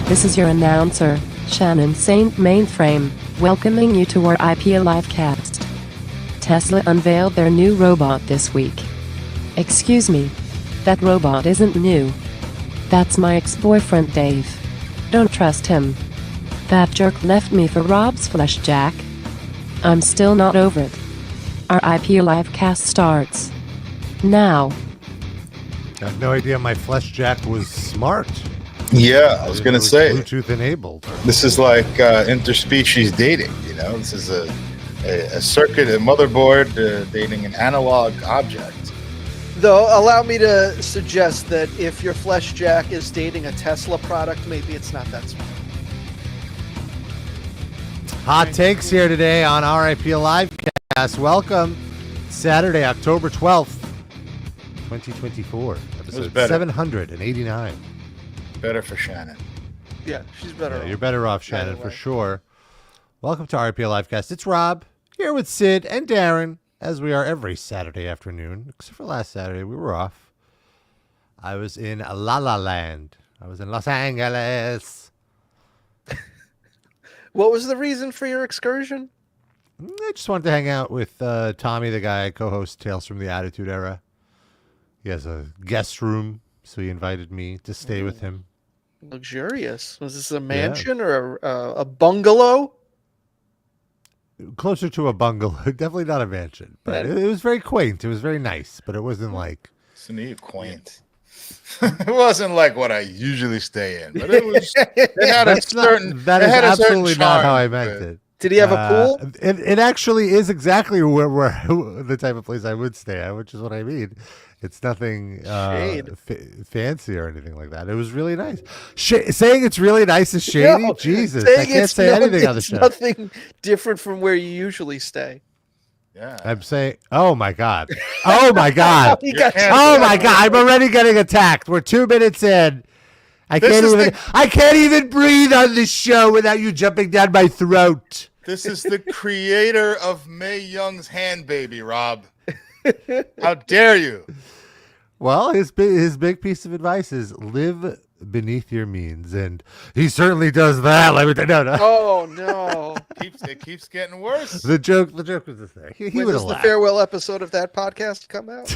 This is your announcer, Shannon Saint Mainframe, welcoming you to our IP Livecast. Tesla unveiled their new robot this week. Excuse me. That robot isn't new. That's my ex-boyfriend Dave. Don't trust him. That jerk left me for Rob's flesh jack. I'm still not over it. Our IP Livecast starts now. I had no idea my flesh jack was smart. Yeah, I was going to say. Bluetooth enabled. This is like interspecies dating, you know? This is a circuit, a motherboard dating an analog object. Though, allow me to suggest that if your flesh jack is dating a Tesla product, maybe it's not that smart. Hot takes here today on RIP Livecast. Welcome. Saturday, October 12th, 2024. Episode 789. Better for Shannon. Yeah, she's better off. You're better off, Shannon, for sure. Welcome to RIP Livecast. It's Rob, here with Sid and Darren, as we are every Saturday afternoon. Except for last Saturday, we were off. I was in La La Land. I was in Los Angeles. What was the reason for your excursion? I just wanted to hang out with Tommy, the guy I co-host Tales from the Attitude Era. He has a guest room, so he invited me to stay with him. Luxurious. Was this a mansion or a bungalow? Closer to a bungalow. Definitely not a mansion. But it was very quaint. It was very nice, but it wasn't like... It's quaint. It wasn't like what I usually stay in, but it was. It had a certain. That is absolutely not how I meant it. Did he have a pool? It actually is exactly where the type of place I would stay at, which is what I mean. It's nothing fancy or anything like that. It was really nice. Saying it's really nice is shady. No, Jesus, I can't say anything on the show. Nothing different from where you usually stay. Yeah. I'm saying, oh my God. Oh my God. Oh my God. I'm already getting attacked. We're 2 minutes in. I can't even breathe on this show without you jumping down my throat. This is the creator of Mae Young's hand baby, Rob. How dare you? Well, his big piece of advice is live beneath your means, and he certainly does that. No. Oh no! It keeps getting worse. The joke was this thing. He when would does the farewell episode of that podcast come out?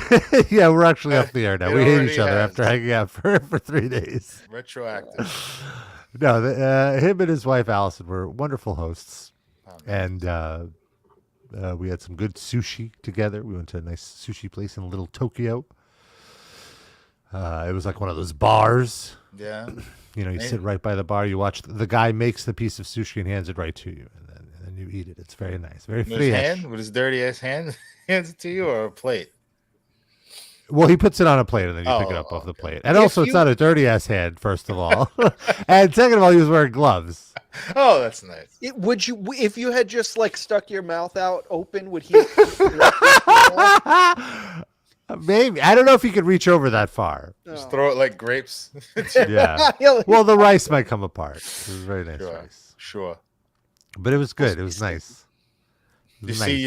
Yeah, we're actually off the air now. We hate each other after hanging out for 3 days. Retroactive. No, him and his wife Allison were wonderful hosts, and we had some good sushi together. We went to a nice sushi place in Little Tokyo. It was like one of those bars. Yeah. You know, you sit right by the bar. You watch the guy makes the piece of sushi and hands it right to you, and then you eat it. It's very nice, very fresh. With his dirty ass hand, hands it to you, or a plate. Well, he puts it on a plate and then you pick it up off the plate. And also, it's not a dirty ass hand, first of all, and second of all, he was wearing gloves. Oh, that's nice. Would you, if you had just like stuck your mouth out open, would he? Maybe. I don't know if he could reach over that far. Just throw it like grapes. Yeah. Well, the rice might come apart. It was very nice rice. Sure. But it was good. It was nice. Did you see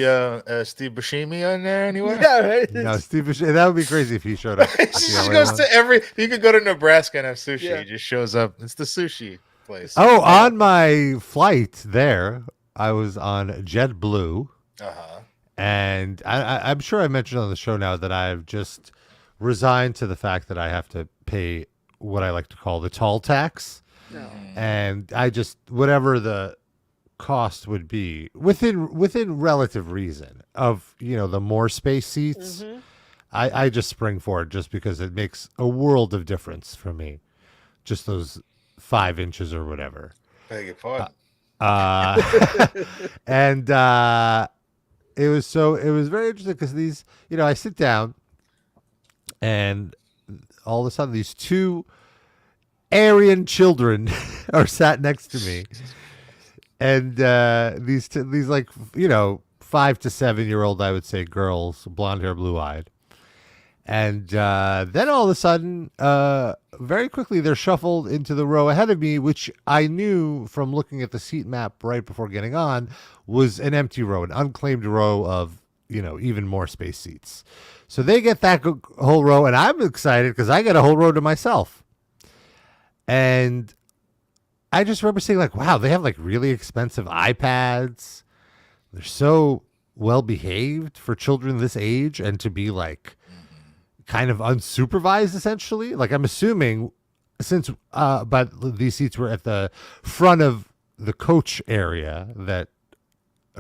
Steve Buscemi on there anywhere? Yeah, right. No, Steve Buscemi. That would be crazy if he showed up. He just goes to you could go to Nebraska and have sushi. Yeah. He just shows up. It's the sushi place. Oh, on my flight there, I was on JetBlue. Uh-huh. And I'm sure I mentioned on the show now that I've just resigned to the fact that I have to pay what I like to call the toll tax. No. And I just, whatever the cost would be, within relative reason of, the more space seats, I just spring for it just because it makes a world of difference for me. Just those 5 inches or whatever. Beg your pardon. And it was very interesting because these, I sit down and all of a sudden these 2 Aryan children are sat next to me. And these like, 5 to 7-year-old, I would say, girls, blonde hair, blue eyed. And then all of a sudden, very quickly, they're shuffled into the row ahead of me, which I knew from looking at the seat map right before getting on was an empty row, an unclaimed row of, even more space seats. So they get that whole row, and I'm excited because I get a whole row to myself. And I just remember saying like, wow, they have like really expensive iPads. They're so well behaved for children this age, and to be like kind of unsupervised essentially. Like I'm assuming since but these seats were at the front of the coach area that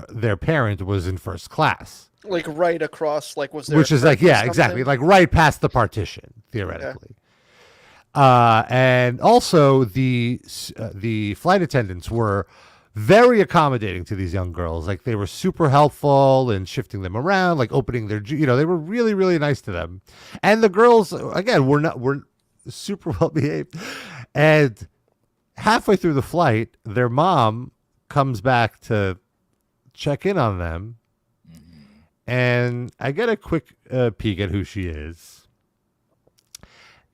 their parent was in first class. Like right across, like was there? Which is like, yeah, exactly. Like right past the partition, theoretically. And also the flight attendants were very accommodating to these young girls. Like they were super helpful in shifting them around, like opening their, they were really, really nice to them. And the girls, again, were super well behaved. And halfway through the flight, their mom comes back to check in on them. And I get a quick peek at who she is.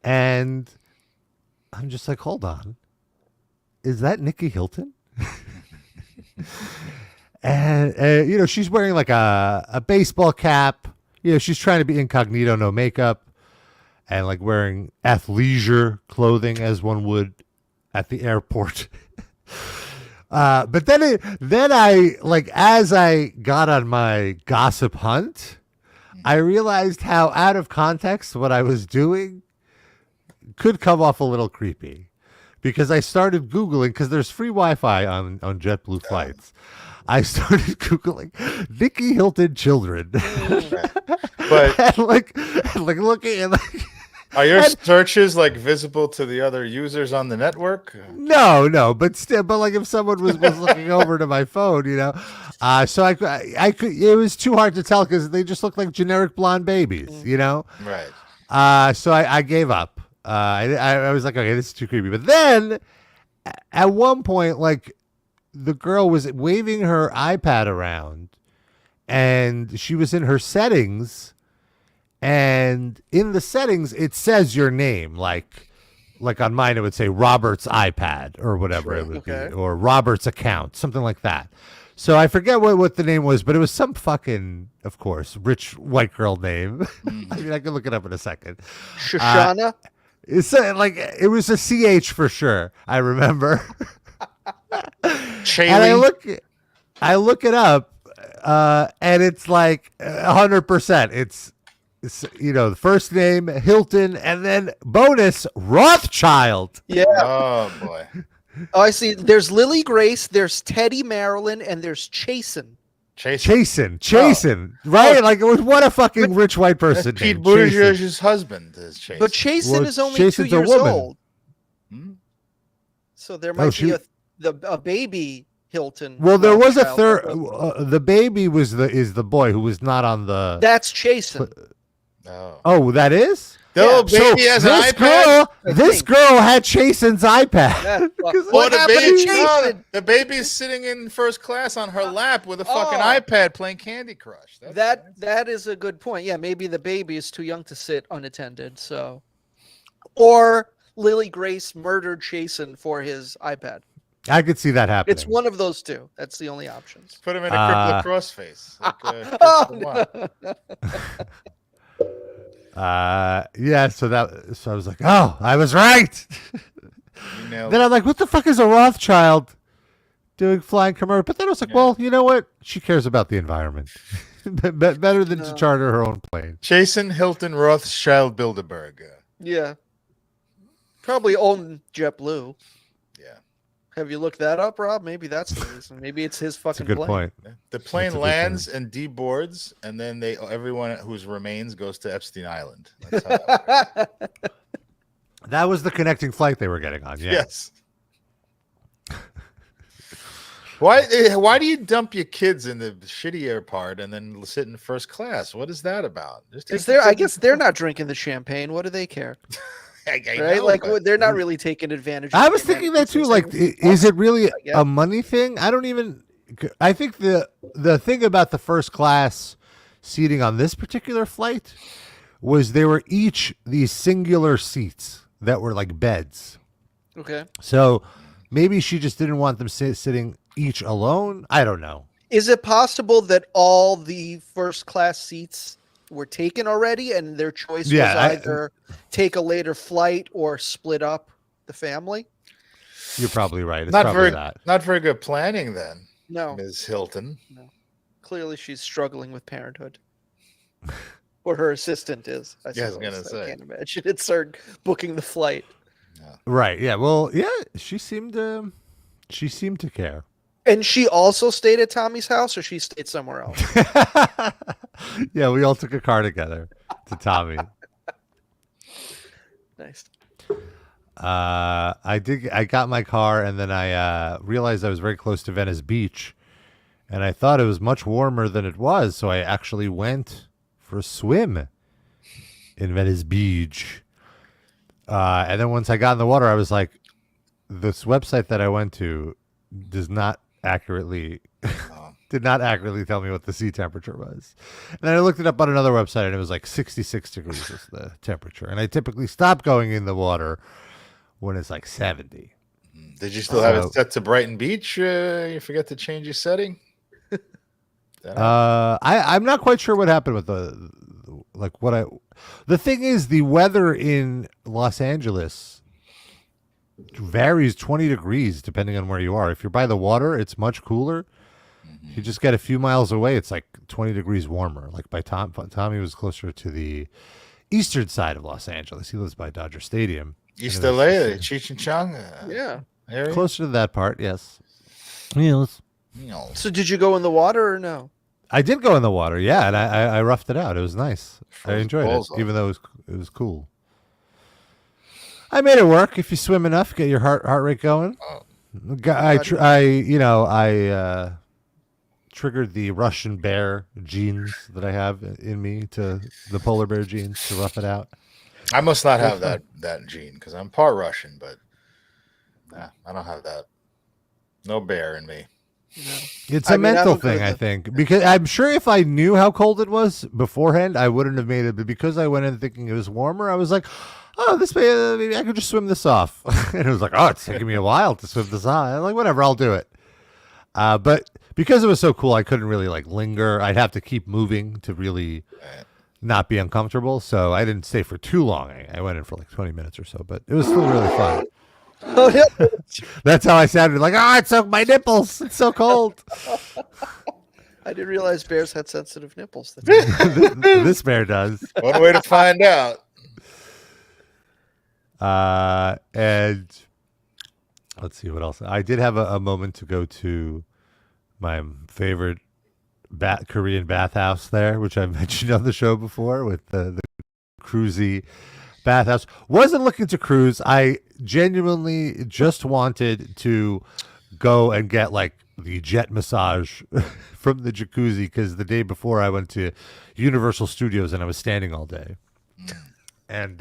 And I'm just like, hold on. Is that Nikki Hilton? And she's wearing like a baseball cap. She's trying to be incognito, no makeup. And like wearing athleisure clothing as one would at the airport. But then I like, as I got on my gossip hunt, I realized how out of context what I was doing could come off a little creepy, because I started Googling, because there's free Wi-Fi on JetBlue flights. I started Googling Nikki Hilton children, but and like looking at like. Are your searches like visible to the other users on the network? No, but still, but like if someone was looking over to my phone, so I could. It was too hard to tell because they just look like generic blonde babies, Right. So I gave up. I was like, okay, this is too creepy. But then, at one point, like the girl was waving her iPad around, and she was in her settings. And in the settings, it says your name, like on mine, it would say Robert's iPad or whatever it would be, or Robert's account, something like that. So I forget what the name was, but it was some fucking, of course, rich white girl name. I mean, I can look it up in a second. Shoshana? It's like, it was a CH for sure. I remember. And I look it up, and it's like 100%. It's the first name Hilton, and then bonus Rothschild. Yeah. Oh boy. Oh, I see. There's Lily Grace, there's Teddy Marilyn, and there's Chasen. Chasen, right? Oh. Like, what a fucking rich white person. Pete Buttigieg's husband is Chasen. But Chasen is only 2 years old. So there might be a baby Hilton. Well, there was a third. The baby is the boy who was not on the. That's Chasen. Oh, that is? The little baby has an iPad? This girl had Chasen's iPad. What happened to Chasen? The baby's sitting in first class on her lap with a fucking iPad playing Candy Crush. That is a good point. Yeah, maybe the baby is too young to sit unattended. So, or Lily Grace murdered Chasen for his iPad. I could see that happening. It's one of those two. That's the only options. Put him in a crippled crossface. So I was like, oh, I was right. Then I'm like, what the fuck is a Rothschild doing flying commercial? But then I was like, well, you know what? She cares about the environment. Better than to charter her own plane. Chasen Hilton Rothschild Bilderberg. Yeah. Probably own JetBlue. Yeah. Have you looked that up, Rob? Maybe that's the reason. Maybe it's his fucking That's a good point. The plane lands and deboards, and then everyone whose remains goes to Epstein Island. That's how that works. That was the connecting flight they were getting on. Yeah. Yes. Why do you dump your kids in the shittier part and then sit in first class? What is that about? I guess they're not drinking the champagne. What do they care? Right? Like, they're not really taking advantage of I was thinking that too. Like, is it really a money thing? I think the thing about the first class seating on this particular flight was they were each these singular seats that were like beds. Okay. So maybe she just didn't want them sitting each alone. I don't know. Is it possible that all the first class seats were taken already and their choice was either take a later flight or split up the family? You're probably right. It's Not probably very, that. not very good planning then, No, Ms. Hilton. no. Clearly, she's struggling with parenthood. Or her assistant is. I Yeah, I was suppose. gonna say. I can't imagine it's her booking the flight. Right. Yeah. Well, yeah, she seemed to care. And she also stayed at Tommy's house, or she stayed somewhere else? Yeah, we all took a car together to Tommy. Nice. I got my car, and then I realized I was very close to Venice Beach, and I thought it was much warmer than it was, so I actually went for a swim in Venice Beach. And then once I got in the water, I was like, this website that I went to does not accurately did not accurately tell me what the sea temperature was. And then I looked it up on another website, and it was like 66 degrees was the temperature. And I typically stop going in the water when it's like 70. Did you still have it set to Brighton Beach? You forget to change your setting? I'm not quite sure what happened with the thing is, the weather in Los Angeles varies 20 degrees depending on where you are. If you're by the water, it's much cooler. If you just get a few miles away, it's like 20 degrees warmer. Like by Tommy was closer to the eastern side of Los Angeles. He lives by Dodger Stadium. East LA, Cheech and Chong? Yeah. Area? Closer to that part, yes. Yes. So did you go in the water or no? I did go in the water, yeah, and I roughed it out. It was nice. I Froze enjoyed it, balls off. even though it was cool. I made it work. If you swim enough, get your heart rate going. I triggered the Russian bear genes that I have in me, to the polar bear genes, to rough it out. I must not have that gene because I'm part Russian, but nah, I don't have that. No bear in me. No. It's a mental thing, I think, because I'm sure if I knew how cold it was beforehand, I wouldn't have made it. But because I went in thinking it was warmer, I was like, "Oh, this maybe I could just swim this off." And it was like, "Oh, it's taking me a while to swim this off." I'm like, "Whatever, I'll do it." But because it was so cool, I couldn't really like linger. I'd have to keep moving to really not be uncomfortable. So I didn't stay for too long. I went in for like 20 minutes or so, but it was still really fun. Oh, yeah. That's how I sounded. Like, it's so my nipples. It's so cold. I didn't realize bears had sensitive nipples. This bear does. One way to find out. And let's see what else. I did have a moment to go to my favorite Korean bathhouse there, which I mentioned on the show before, with the cruisy bathhouse. Wasn't looking to cruise. I genuinely just wanted to go and get like the jet massage from the jacuzzi, because the day before I went to Universal Studios and I was standing all day. And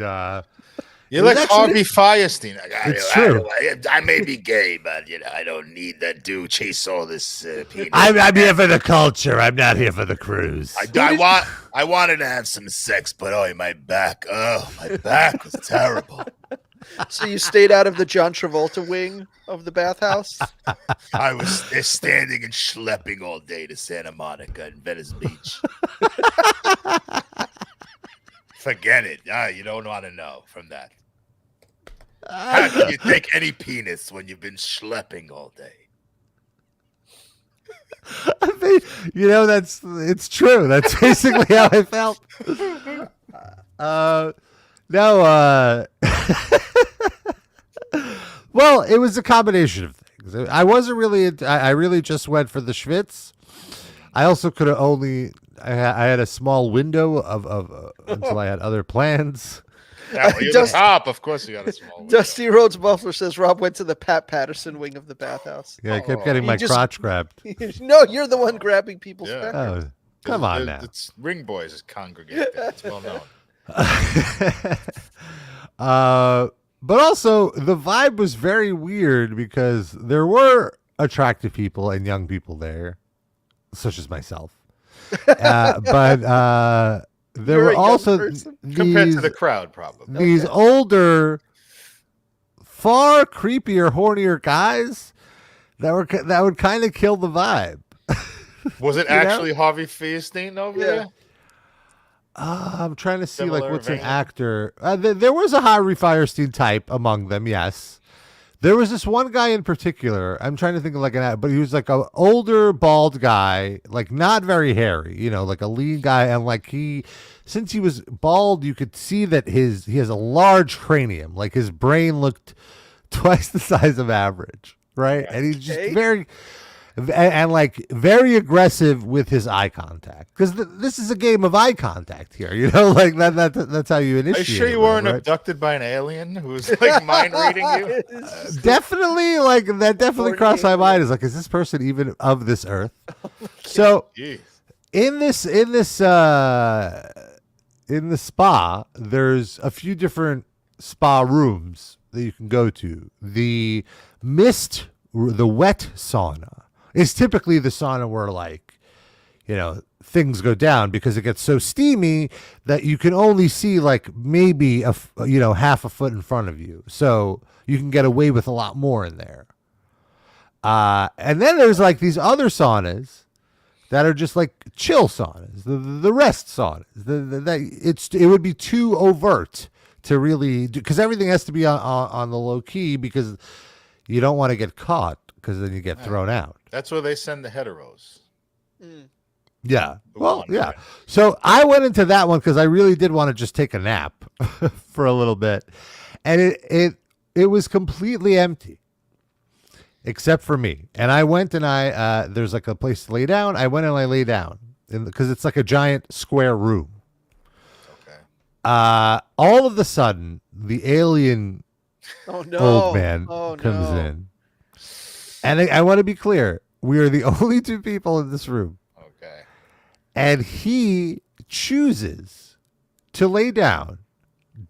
you're like Harvey Firestein. It's true. I may be gay, but I don't need that dude chase all this penis. I'm here for the culture. I'm not here for the cruise. I wanted to have some sex, but my back was terrible. So you stayed out of the John Travolta wing of the bathhouse? I was standing and schlepping all day to Santa Monica and Venice Beach. Forget it. You don't want to know from that. How can you take any penis when you've been schlepping all day? I mean, it's true. That's basically how I felt. Well, it was a combination of things. I wasn't really. I really just went for the schwitz. I also could have only. I had a small window of until I had other plans. Yeah, well, you're the top. Of course, you got a small window. Dusty Rhodes Buffalo says Rob went to the Pat Patterson wing of the bathhouse. Yeah, I kept getting my crotch grabbed. No, you're the one grabbing people's back. Oh, come on now. It's ring boys congregate. It's well known. But also the vibe was very weird because there were attractive people and young people there, such as myself. But there were also compared to the crowd, probably these older, far creepier, hornier guys that would kind of kill the vibe. Was it actually Harvey Fierstein over there? I'm trying to see Similar what's vein. an actor. There was a Harvey Firestein type among them, yes, There was this one guy in particular. I'm trying to think of like but he was like an older bald guy, like not very hairy, like a lean guy, and like since he was bald, you could see that he has a large cranium, like his brain looked twice the size of average, right? And he's just very and like very aggressive with his eye contact, because this is a game of eye contact here, like that's how you initiate. Are you sure you weren't abducted by an alien who's like mind reading you? Definitely, like that definitely crossed my mind. Is like, is this person even of this earth? So Jeez. in the spa, there's a few different spa rooms that you can go to. The wet sauna is typically the sauna where, like, things go down, because it gets so steamy that you can only see like maybe half a foot in front of you, so you can get away with a lot more in there. And then there's like these other saunas that are just like chill saunas, the rest saunas. It would be too overt to really do, because everything has to be on the low key, because you don't want to get caught, because then you get thrown out. That's where they send the heteros. Yeah. Well, yeah. So I went into that one because I really did want to just take a nap for a little bit, and it was completely empty, except for me. And I went and there's like a place to lay down. I went and I lay down because it's like a giant square room. Okay. All of a sudden, the alien old man comes in. And I want to be clear, we are the only two people in this room. Okay. And he chooses to lay down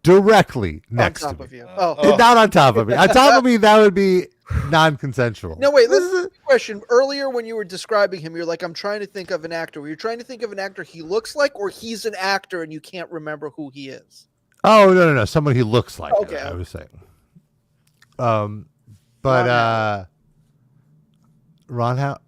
directly next to me. of you. Not on top of me. On top of me, that would be non-consensual. No, wait, listen to the question. Earlier when you were describing him, you're like, I'm trying to think of an actor. Were you trying to think of an actor he looks like, or he's an actor and you can't remember who he is? Oh, no. Someone he looks like. Okay. I was saying. But Ron Howard,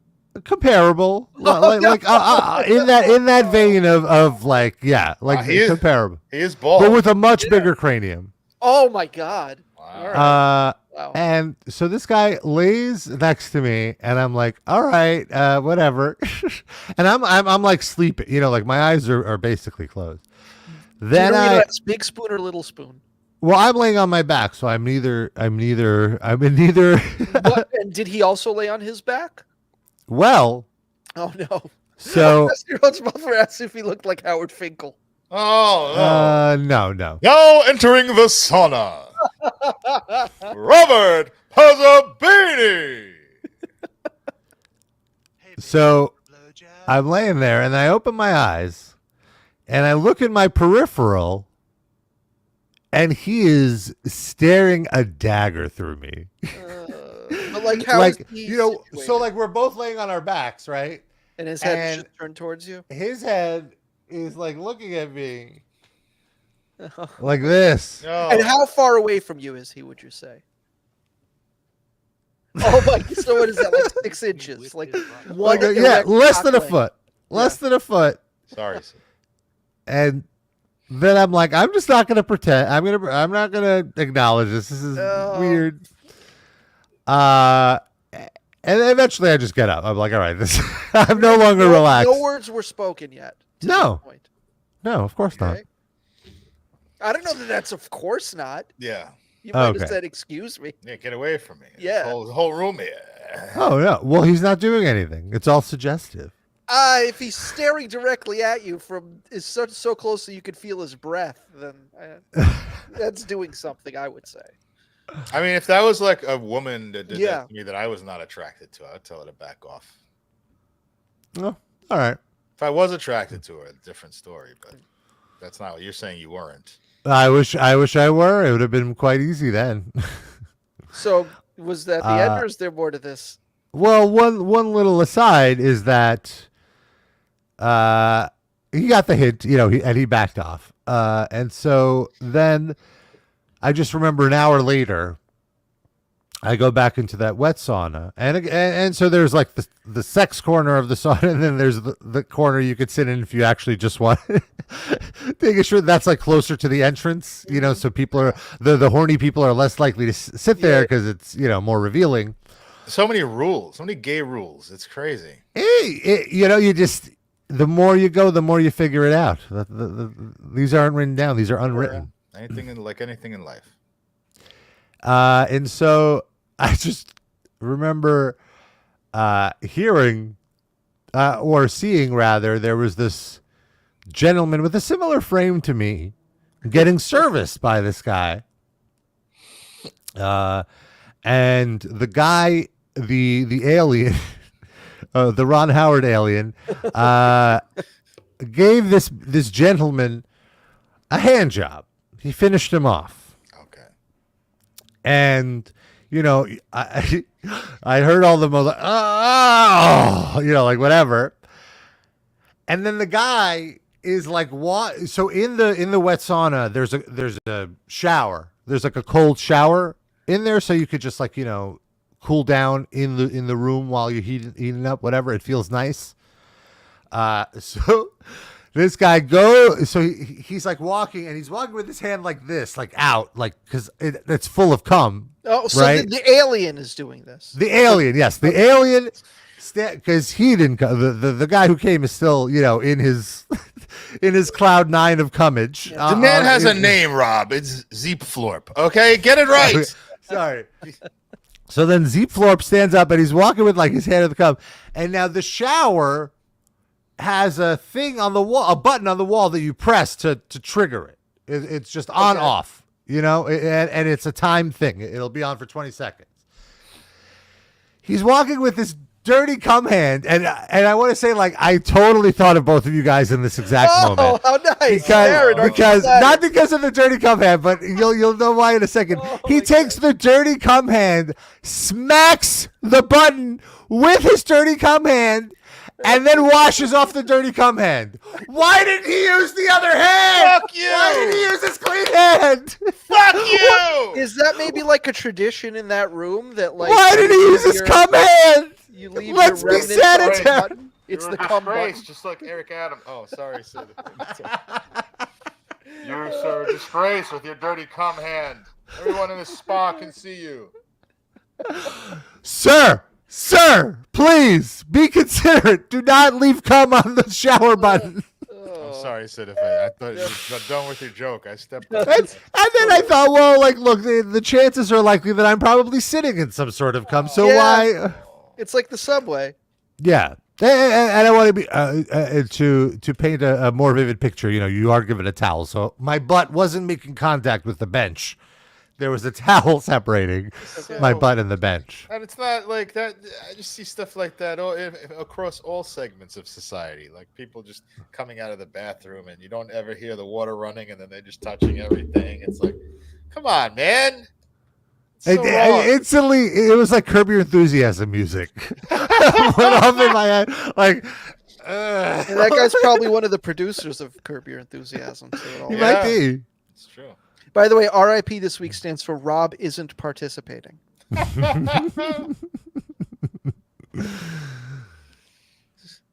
comparable, in that vein of like, yeah, like comparable. He is bald, but with a much bigger cranium. Oh my God! Wow. Wow. And so this guy lays next to me, and I'm like, all right, whatever. And I'm like sleeping, like my eyes are basically closed. Then big spoon or little spoon? Well, I'm laying on my back, so I'm in neither. What, and did he also lay on his back? Well. Oh no. So. Your husband asked if he looked like Howard Finkel. Oh no. No. Now entering the sauna. Robert has a beanie. So I'm laying there, and I open my eyes, and I look in my peripheral. And he is staring a dagger through me. But like how is he situated? So like we're both laying on our backs, right? And his head should turn towards you? His head is like looking at me like this. No. And how far away from you is he, would you say? Oh my, so what is that, like 6 inches? Like one less than a foot. Less than a foot. Sorry. And then I'm like, I'm just not gonna pretend. I'm not gonna acknowledge this. This is weird. And eventually I just get up. I'm like, all right, I'm no longer relaxed. No words were spoken yet. No, of course not. I don't know that's of course not. Yeah. You might have said, excuse me. Yeah, get away from me. Yeah. The whole room here. Oh no. Well, he's not doing anything. It's all suggestive. If he's staring directly at you so close that you could feel his breath, then that's doing something, I would say. I mean, if that was like a woman that did that to me that I was not attracted to, I would tell her to back off. Oh, all right. If I was attracted to her, a different story, but that's not what you're saying. You weren't. I wish I were. It would have been quite easy then. So was that the end, or is there more to this? Well, one little aside is that he got the hint, and he backed off. And so then I just remember an hour later, I go back into that wet sauna, and so there's like the sex corner of the sauna, and then there's the corner you could sit in if you actually just want. Making sure that's like closer to the entrance, so people are the horny people are less likely to sit there because it's more revealing. So many rules, so many gay rules. It's crazy. You just the more you go, the more you figure it out. These aren't written down; these are unwritten. Anything in life. And so I just remember hearing or seeing, rather, there was this gentleman with a similar frame to me getting serviced by this guy. And the guy, the alien, the Ron Howard alien, gave this gentleman a hand job. He finished him off. And, I heard all the most, like whatever. And then the guy is like, what? So in the wet sauna, there's a shower. There's like a cold shower in there. So you could just like, cool down in the room while you're heating up, whatever. It feels nice. So this guy he's like walking, and he's walking with his hand like this, like out, like, because it's full of cum. Oh, so right? the alien is doing this. The alien, yes, the alien, because he didn't come. The guy who came is still, in his cloud 9 of cummage. The man has a name, Rob. It's Zeep Florp. Okay, get it right. Sorry. So then Zeep Florp stands up, and he's walking with like his hand in the cum, and now the shower has a thing on the wall, a button on the wall that you press to trigger it. It's just on off, and it's a time thing. It'll be on for 20 seconds. He's walking with this dirty cum hand, and I want to say, like, I totally thought of both of you guys in this exact moment. Oh, how nice! Because not because of the dirty cum hand, but you'll know why in a second. He takes the dirty cum hand, smacks the button with his dirty cum hand, and then washes off the dirty cum hand. Why didn't he use the other hand? Fuck you! Why did he use his clean hand? Fuck you! Is that maybe like a tradition in that room that like? Why did he use his cum hand? You leave Let's your be remnants on the sanitary. button. It's the cum button. Just like Eric Adams. Oh, sorry, Sid. You're so disgraced with your dirty cum hand. Everyone in this spa can see you. Sir, please be considerate. Do not leave cum on the shower button. I'm sorry, Sid. If I thought you were done with your joke, I stepped up. And then I thought, well, like, look, the chances are likely that I'm probably sitting in some sort of cum. So why? It's like the subway. Yeah. And I want to be to paint a more vivid picture. You are given a towel, so my butt wasn't making contact with the bench. There was a towel separating my butt and the bench. And it's not like that. I just see stuff like that across all segments of society. Like people just coming out of the bathroom and you don't ever hear the water running and then they're just touching everything. It's like, come on, man. Instantly, it was like Curb Your Enthusiasm music. Went off in my head. Like, and that guy's probably one of the producers of Curb Your Enthusiasm. So he might be. It's true. By the way, RIP this week stands for Rob isn't participating.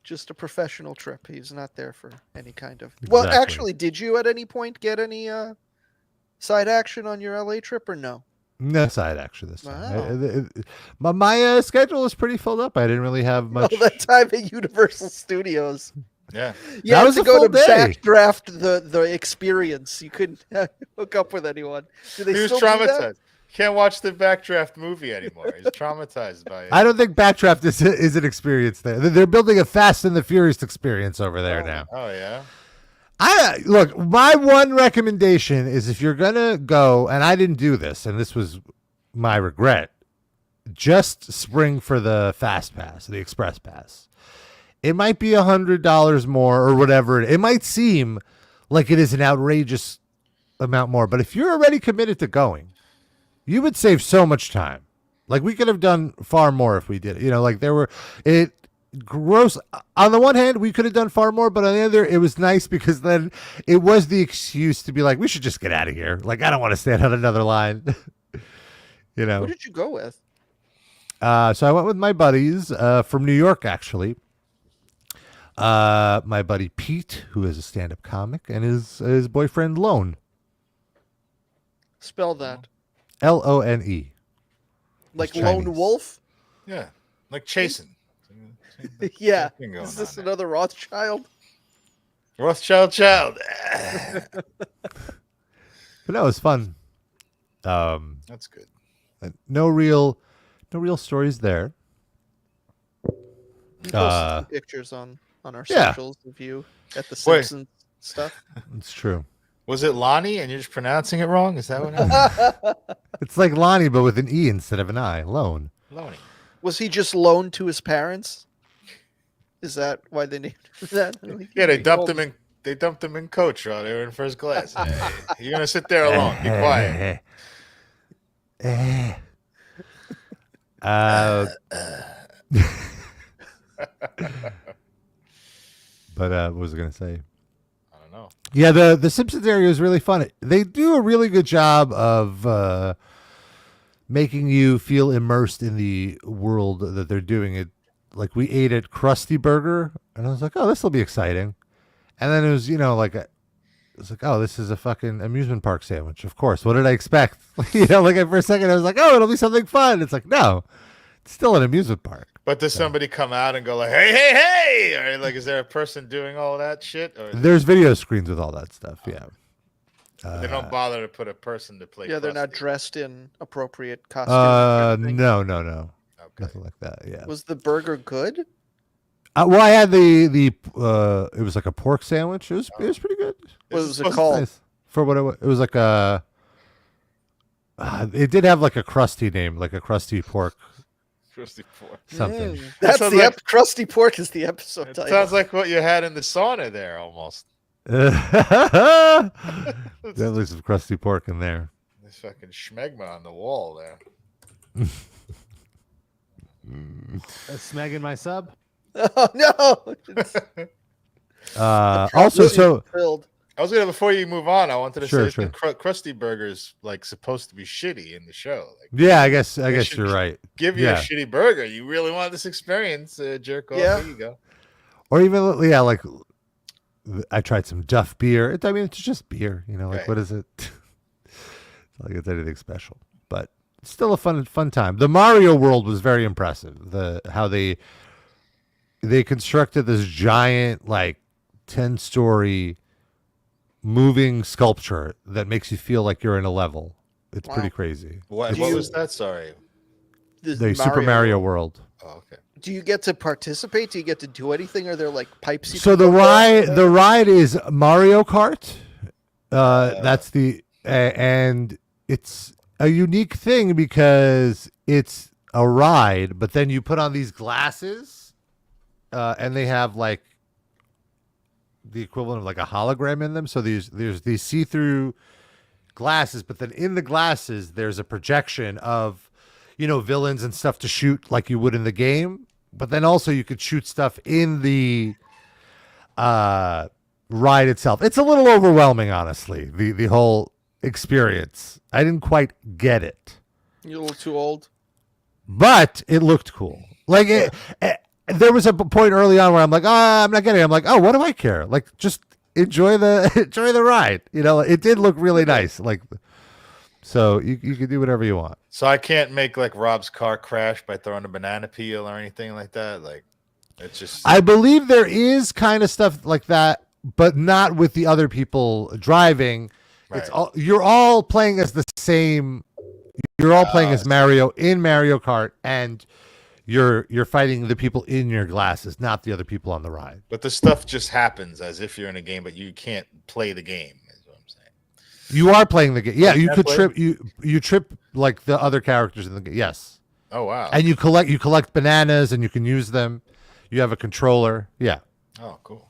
Just a professional trip. He's not there for any kind of... Exactly. Well, actually, did you at any point get any side action on your LA trip or no? No side action this time. Wow. My schedule is pretty filled up. I didn't really have much. All that time at Universal Studios. Yeah. You that had was to a go full to day. backdraft the experience. You couldn't hook up with anyone. Do they He was still do that? traumatized. Can't watch the Backdraft movie anymore. He's traumatized by it. I don't think Backdraft is an experience there. They're building a Fast and the Furious experience over there now. Oh yeah. Look, my one recommendation is if you're gonna go, and I didn't do this, and this was my regret, just spring for the Fast Pass, the Express Pass. It might be $100 more or whatever. It might seem like it is an outrageous amount more, but if you're already committed to going, you would save so much time. Like we could have done far more if we did it. Like gross. On the one hand, we could have done far more, but on the other, it was nice because then it was the excuse to be like, we should just get out of here. Like, I don't want to stand on another line. You know. Who did you go with? So I went with my buddies from New York, actually. My buddy Pete, who is a stand-up comic, and his boyfriend Lone. Spell that. Lone. Like It's Lone Chinese. Wolf? Yeah, like chasing. Yeah. thing going Is this on another Rothschild? Rothschild child. But no, it was fun. That's good. No real stories there. You posted some pictures on our Yeah. socials of you at the Wait. Simpsons stuff. It's true. Was it Lonnie and you're just pronouncing it wrong? Is that what happened? It's like Lonnie, but with an E instead of an I. Lone. Lonnie. Was he just loaned to his parents? Is that why they named him that? Yeah, they dumped him in. They dumped him in coach while they were in first class. Hey, you're gonna sit there alone. Be quiet. But what was I gonna say? I don't know. Yeah, the Simpsons area is really fun. They do a really good job of making you feel immersed in the world that they're doing. It like we ate at Krusty Burger, and I was like, oh, this will be exciting. And then it was, it was like, oh, this is a fucking amusement park sandwich. Of course. What did I expect? Like for a second, I was like, oh, it'll be something fun. It's like, no, it's still an amusement park. But does somebody come out and go like, hey, hey, hey? Or like, is there a person doing all that shit? Or There's video screens with all that stuff. Yeah. they don't bother to put a person to play. Yeah, they're not Krusty? dressed in appropriate costumes. No. Okay. Nothing like that. Yeah. Was the burger good? Well, I had the it was like a pork sandwich. It was pretty good. What This was is it called? Nice. For what it was like a. It did have like a crusty name, like a crusty pork Krusty Pork. something. That's sounds the like- Krusty Pork is the episode It title. sounds like what you had in the sauna there, almost. Definitely some crusty pork in there. This fucking schmegma on the wall there. Smegging my sub. Oh no! It's Also, so filled. I was gonna before you move on. I wanted to Sure, say the Krusty Burger's like supposed to be shitty in the show. Like, yeah, I guess should you're right. give you Yeah. a shitty burger. You really want this experience, jerk off. Yeah. There you go. Or even like I tried some Duff beer. It's just beer. Like Right. what is it? Like it's anything special, but it's still a fun time. The Mario world was very impressive. How they constructed this giant like 10-story moving sculpture that makes you feel like you're in a level. It's Wow. pretty crazy. What Do you- was that? Sorry. The Super Mario world. Oh, okay. Do you get to participate? Do you get to do anything? Are there like pipes? You So can the go down? ride is Mario Kart. That's and it's a unique thing because it's a ride, but then you put on these glasses, and they have like the equivalent of like a hologram in them. So there's these see-through glasses, but then in the glasses there's a projection of villains and stuff to shoot like you would in the game. But then also you could shoot stuff in the ride itself. It's a little overwhelming, honestly, the whole experience. I didn't quite get it, You're a little too old. but it looked cool. Like there was a point early on where I'm like, I'm not getting it. I'm like, oh, what do I care? Like, just enjoy the ride. It did look really nice. Like, so you can do whatever you want. So I can't make like Rob's car crash by throwing a banana peel or anything like that. Like, it's just. I believe there is kind of stuff like that, but not with the other people driving. It's Right. you're all playing as the same. You're all playing as Mario in Mario Kart, and you're fighting the people in your glasses, not the other people on the ride. But the stuff just happens as if you're in a game, but you can't play the game. Is what I'm saying. You are playing the game. Yeah, you can't could play? trip. You trip like the other characters in the game. Yes, Oh wow. and you collect bananas, and you can use them. You have a controller. Yeah. Oh cool.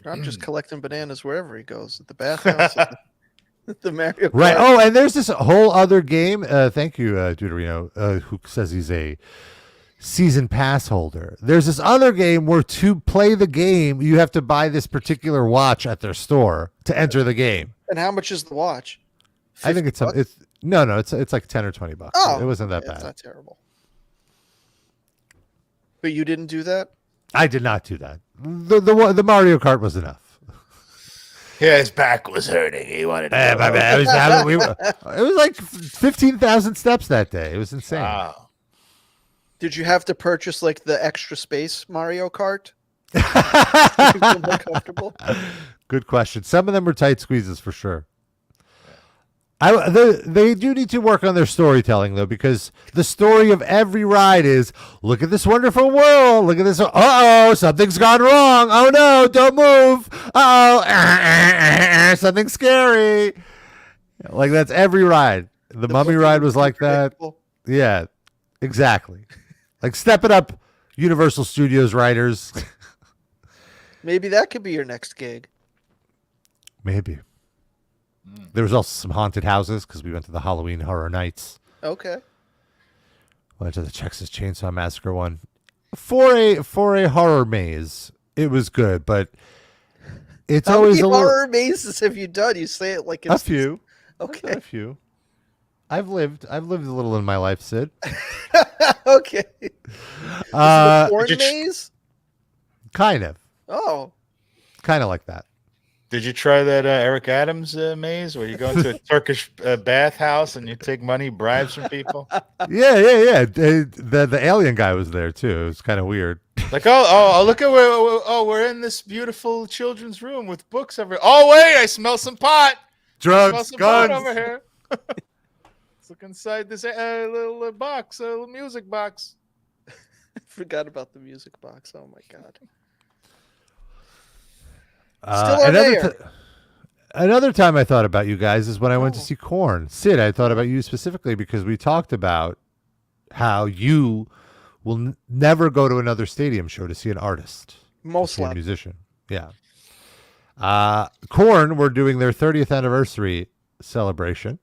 I'm just collecting bananas wherever he goes at the bathhouse, at the Mario. Right. Kart. Oh, and there's this whole other game. Thank you, Deuterino, who says he's a season pass holder. There's this other game where to play the game, you have to buy this particular watch at their store to enter the game. And how much is the watch? I think it's $50? No, it's like $10 or $20. Oh, It wasn't that It's bad. not terrible. But you didn't do that? I did not do that. The Mario Kart was enough. Yeah, his back was hurting. He wanted to My go. bad. It was like 15,000 steps that day. It was insane. Wow. Did you have to purchase like the extra space Mario Kart? You feel more comfortable? Good question. Some of them were tight squeezes for sure. They do need to work on their storytelling though, because the story of every ride is, look at this wonderful world. Look at this. Uh-oh, something's gone wrong. Oh no, don't move. Uh-oh, something scary. Like that's every ride. The Mummy ride was like that. Yeah, exactly. Like step it up, Universal Studios writers. Maybe that could be your next gig. Maybe. There was also some haunted houses because we went to the Halloween Horror Nights. Okay. Went to the Texas Chainsaw Massacre one. For a horror maze, it was good, but it's How always many a little. horror mazes have you done? You say it like it's A few. Okay. A few. I've lived a little in my life, Sid. Okay. Is it a Korn maze? Kind of like that. Did you try that Eric Adams maze where you go into a Turkish bathhouse and you take money, bribes from people? Yeah. The alien guy was there too. It was kind of weird. Like, look at we're in this beautiful children's room with books everywhere. Oh wait, I smell some pot. Drugs, guns over here. Let's look inside this little box, a little music box. I forgot about the music box. Oh my god. Still on there. Another time I thought about you guys is when I went to see Korn. Sid, I thought about you specifically because we talked about how you will never go to another stadium show to see an artist. Most likely. A musician. Yeah. Korn were doing their 30th anniversary celebration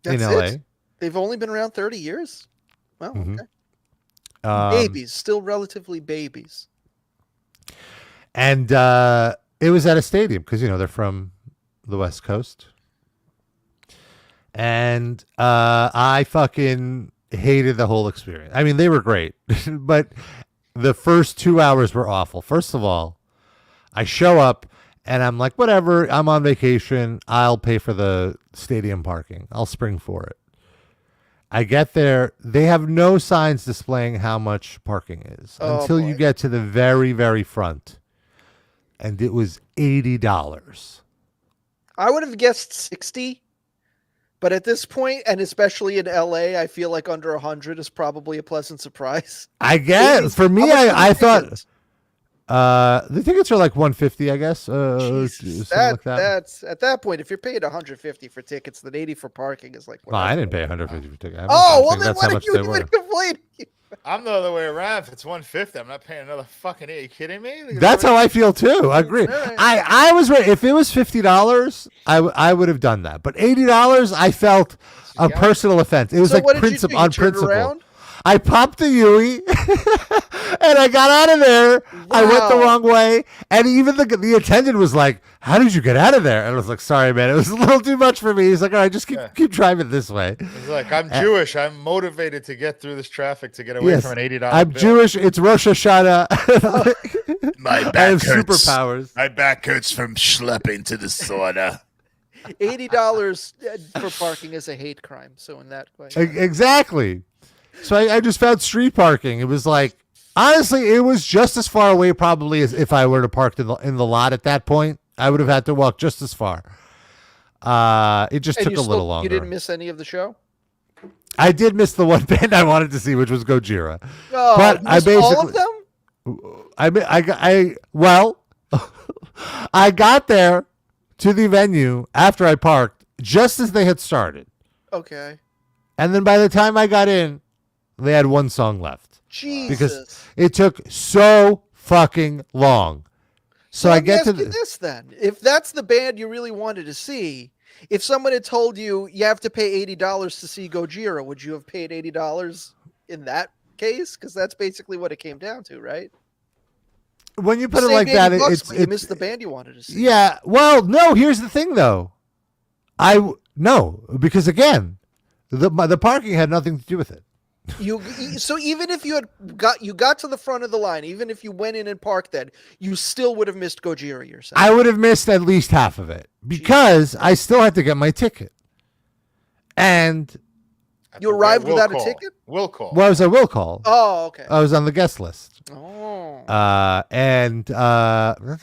in LA. It? They've only been around 30 years? Well, Mhm. okay. Babies, still relatively babies. And it was at a stadium because, they're from the West Coast. And I fucking hated the whole experience. I mean, they were great, but the first 2 hours were awful. First of all, I show up and I'm like, whatever, I'm on vacation. I'll pay for the stadium parking. I'll spring for it. I get there. They have no signs displaying how much parking is until you get to the very, very front. And it was $80. I would have guessed 60, but at this point, and especially in LA, I feel like under 100 is probably a pleasant surprise. I guess for me, I thought the tickets are like $150, I guess. Jesus, like that. That's at that point. If you're paying $150 for tickets, then $80 for parking is like. Well, I didn't pay $150 for tickets. Then what are you even complaining? I'm the other way around. If it's $150, I'm not paying another fucking. Are you kidding me? That's how I feel too. I agree. I was right. If it was $50, I would have done that. But $80, I felt a personal offense. It was like principle on principle. Around? I popped the Yui and I got out of there. Wow. I went the wrong way. And even the attendant was like, how did you get out of there? And I was like, sorry, man. It was a little too much for me. He's like, all right, just keep driving this way. He's like, I'm Jewish. I'm motivated to get through this traffic to get away from an $80 I'm bill. Jewish. It's Rosh Hashanah. My back I have hurts. superpowers. My back hurts from schlepping to the sauna. $80 for parking is a hate crime. So in that way. Exactly. So I just found street parking. It was like, honestly, it was just as far away probably as if I were to park in the lot at that point. I would have had to walk just as far. It just took a little longer. You didn't miss any of the show? I did miss the one band I wanted to see, which was Gojira. Oh, but I basically all of them? I got there to the venue after I parked just as they had started. Okay. And then by the time I got in, they had one song left. Jesus. Because it took so fucking long. So I get to this then. If that's the band you really wanted to see, if someone had told you you have to pay $80 to see Gojira, would you have paid $80 in that case? Because that's basically what it came down to, right? When you put it like that, you missed the band you wanted to see. Yeah. Well, no. Here's the thing, though. No, because again, the parking had nothing to do with it. So even if you got to the front of the line, even if you went in and parked that, you still would have missed Gojira, you're saying? I would have missed at least half of it because I still had to get my ticket. And you arrived without a ticket? Will call. well, I was at will call. Oh, okay. I was on the guest list. Oh. That's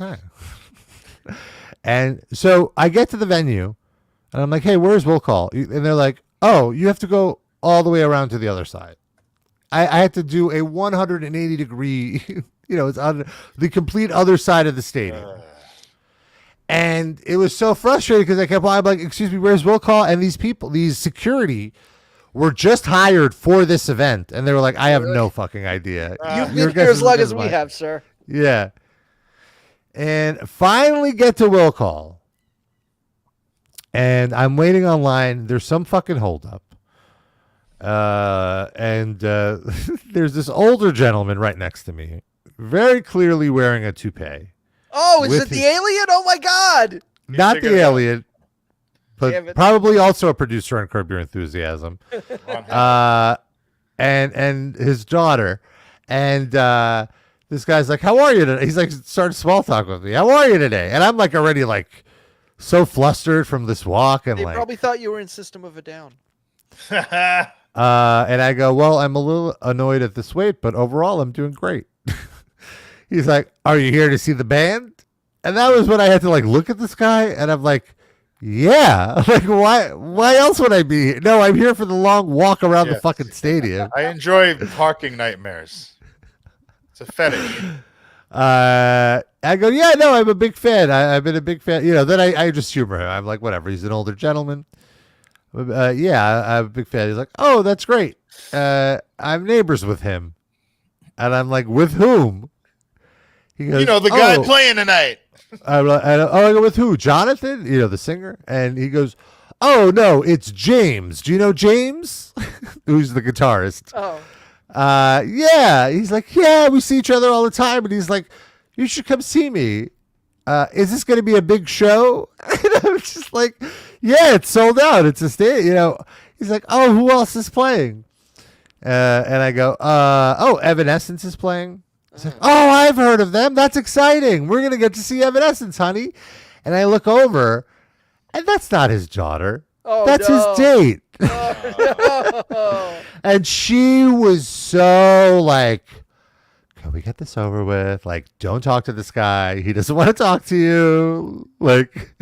right. And so I get to the venue and I'm like, hey, where's will call? And they're like, oh, you have to go all the way around to the other side. I had to do a 180 degree, it's on the complete other side of the stadium. And it was so frustrating because I'm like, excuse me, where's will call? And these security were just hired for this event. And they were like, I have no fucking idea. You've been here as long as we have, sir. Yeah. And finally get to will call. And I'm waiting online. There's some fucking holdup. And there's this older gentleman right next to me, very clearly wearing a toupee. Oh, is it the alien? Oh my God! Not the alien, Damn but it. probably also a producer on Curb Your Enthusiasm. And his daughter, and this guy's like, "How are you today?" He's like, started small talk with me. How are you today? And I'm like already like so flustered from this walk, and They like probably thought you were in System of a Down. and I go, well, I'm a little annoyed at this wait, but overall, I'm doing great. He's like, are you here to see the band? And that was when I had to like look at this guy, and I'm like, yeah. Like, why else would I be here? No, I'm here for the long walk around the fucking stadium. I enjoy parking nightmares. It's a fetish. I go, yeah, no, I'm a big fan. I've been a big fan. Then I just humor him. I'm like, whatever. He's an older gentleman. Yeah, I'm a big fan. He's like, oh, that's great. I'm neighbors with him. And I'm like, with whom? He goes, The guy playing tonight. I go, with who? Jonathan? The singer? And he goes, oh, no, it's James. Do you know James? Who's the guitarist? Oh. Yeah. He's like, yeah, we see each other all the time. And he's like, you should come see me. Is this going to be a big show? And I'm just like, yeah, it's sold out. It's a stage, He's like, oh, who else is playing? And I go, oh, Evanescence is playing. He's like, oh, I've heard of them. That's exciting. We're going to get to see Evanescence, honey. And I look over, and that's not his daughter. Oh, that's no. his date. Oh, no. And she was so like, can we get this over with? Like, don't talk to this guy. He doesn't want to talk to you. Like,